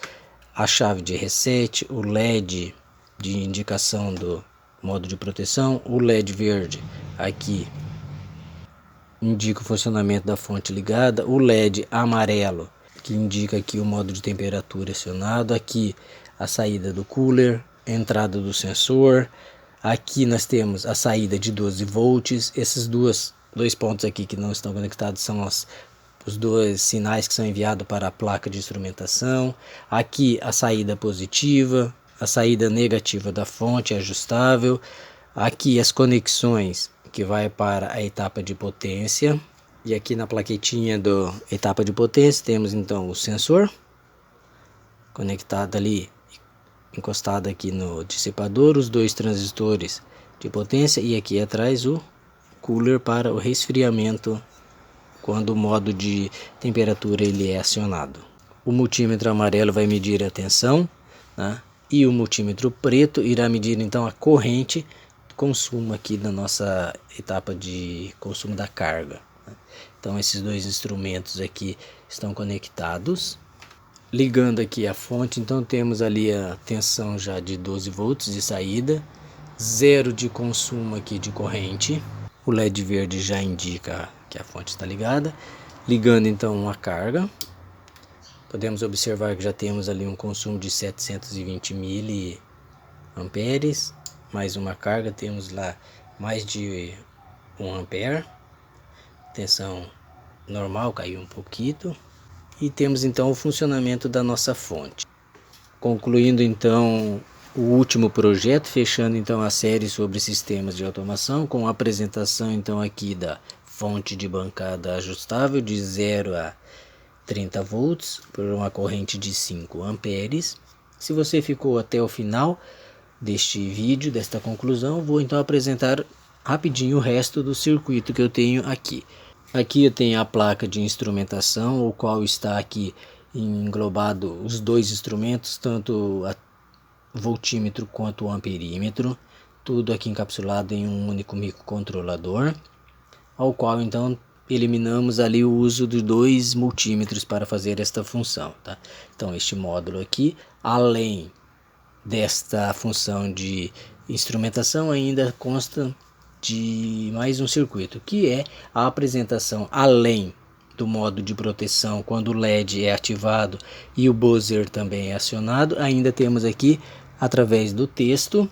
a chave de reset, o LED de indicação do modo de proteção, o LED verde aqui indica o funcionamento da fonte ligada, o LED amarelo que indica aqui o modo de temperatura acionado, aqui a saída do cooler, entrada do sensor. Aqui nós temos a saída de 12 volts. Esses dois pontos aqui que não estão conectados são os dois sinais que são enviados para a placa de instrumentação. Aqui a saída positiva, a saída negativa da fonte ajustável. Aqui as conexões que vai para a etapa de potência. E aqui na plaquetinha da etapa de potência temos então o sensor conectado ali, encostado aqui no dissipador, os dois transistores de potência e aqui atrás o cooler para o resfriamento quando o modo de temperatura ele é acionado. O multímetro amarelo vai medir a tensão, né? E o multímetro preto irá medir então a corrente de consumo aqui da nossa etapa de consumo da carga, né? Então esses dois instrumentos aqui estão conectados. Ligando aqui a fonte, então temos ali a tensão já de 12 volts de saída, zero de consumo aqui de corrente. O LED verde já indica que a fonte está ligada. Ligando então a carga, podemos observar que já temos ali um consumo de 720 miliamperes. Mais uma carga, temos lá mais de 1 ampere. Tensão normal, caiu um pouquinho. E temos então o funcionamento da nossa fonte. Concluindo então o último projeto, fechando então a série sobre sistemas de automação, com a apresentação então aqui da fonte de bancada ajustável de 0 a 30 volts por uma corrente de 5 amperes. Se você ficou até o final deste vídeo, desta conclusão, vou então apresentar rapidinho o resto do circuito que eu tenho aqui. Aqui eu tenho a placa de instrumentação, o qual está aqui englobado os dois instrumentos, tanto o voltímetro quanto o amperímetro, tudo aqui encapsulado em um único microcontrolador, ao qual então eliminamos ali o uso de dois multímetros para fazer esta função, tá? Então este módulo aqui, além desta função de instrumentação, ainda consta de mais um circuito, que é a apresentação além do modo de proteção quando o LED é ativado e o buzzer também é acionado. Ainda temos aqui, através do texto,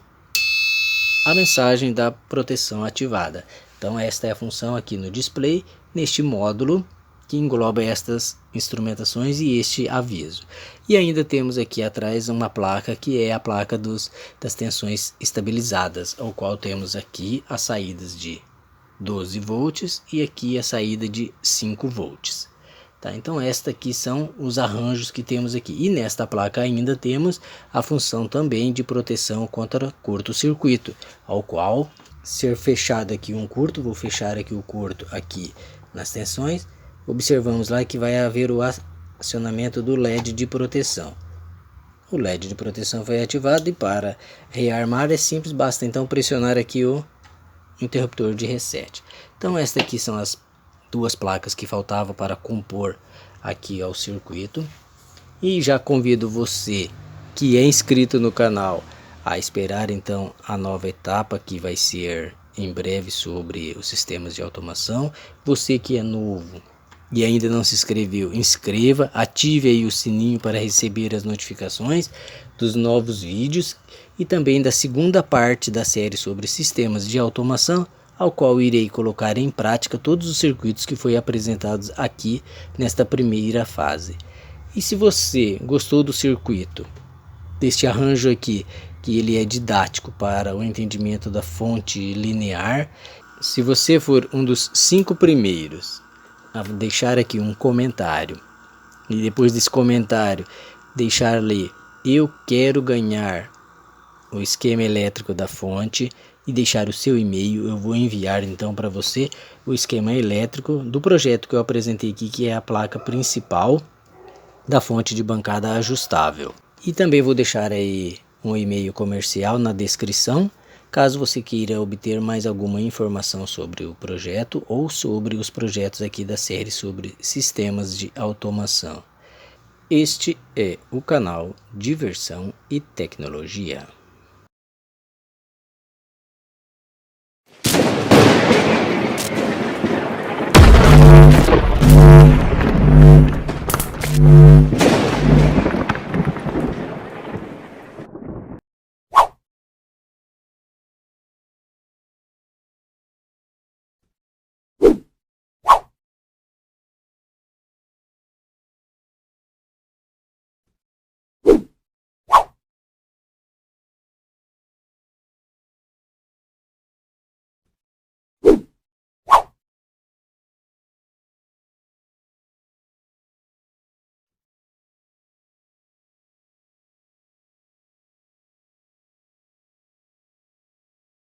a mensagem da proteção ativada. Então esta é a função aqui no display, neste módulo que engloba estas instrumentações e este aviso. E ainda temos aqui atrás uma placa que é a placa das tensões estabilizadas, ao qual temos aqui as saídas de 12 volts e aqui a saída de 5 volts. Tá? Então esta aqui são os arranjos que temos aqui. E nesta placa ainda temos a função também de proteção contra curto-circuito, ao qual ser fechado aqui um curto, vou fechar aqui o curto aqui nas tensões. Observamos lá que vai haver o acionamento do LED de proteção. O LED de proteção foi ativado e para rearmar é simples, basta então pressionar aqui o interruptor de reset. Então estas aqui são as duas placas que faltavam para compor aqui ao circuito. E já convido você que é inscrito no canal a esperar então a nova etapa que vai ser em breve sobre os sistemas de automação. Você que é novo e ainda não se inscreveu, inscreva, ative aí o sininho para receber as notificações dos novos vídeos e também da segunda parte da série sobre sistemas de automação, ao qual irei colocar em prática todos os circuitos que foi apresentados aqui nesta primeira fase. E se você gostou do circuito, deste arranjo aqui que ele é didático para o entendimento da fonte linear. Se você for um dos 5 primeiros a deixar aqui um comentário e depois desse comentário deixar ali eu quero ganhar o esquema elétrico da fonte e deixar o seu e-mail, eu vou enviar então para você o esquema elétrico do projeto que eu apresentei aqui, que é a placa principal da fonte de bancada ajustável. E também vou deixar aí um e-mail comercial na descrição, caso você queira obter mais alguma informação sobre o projeto ou sobre os projetos aqui da série sobre sistemas de automação. Este é o canal Diversão e Tecnologia.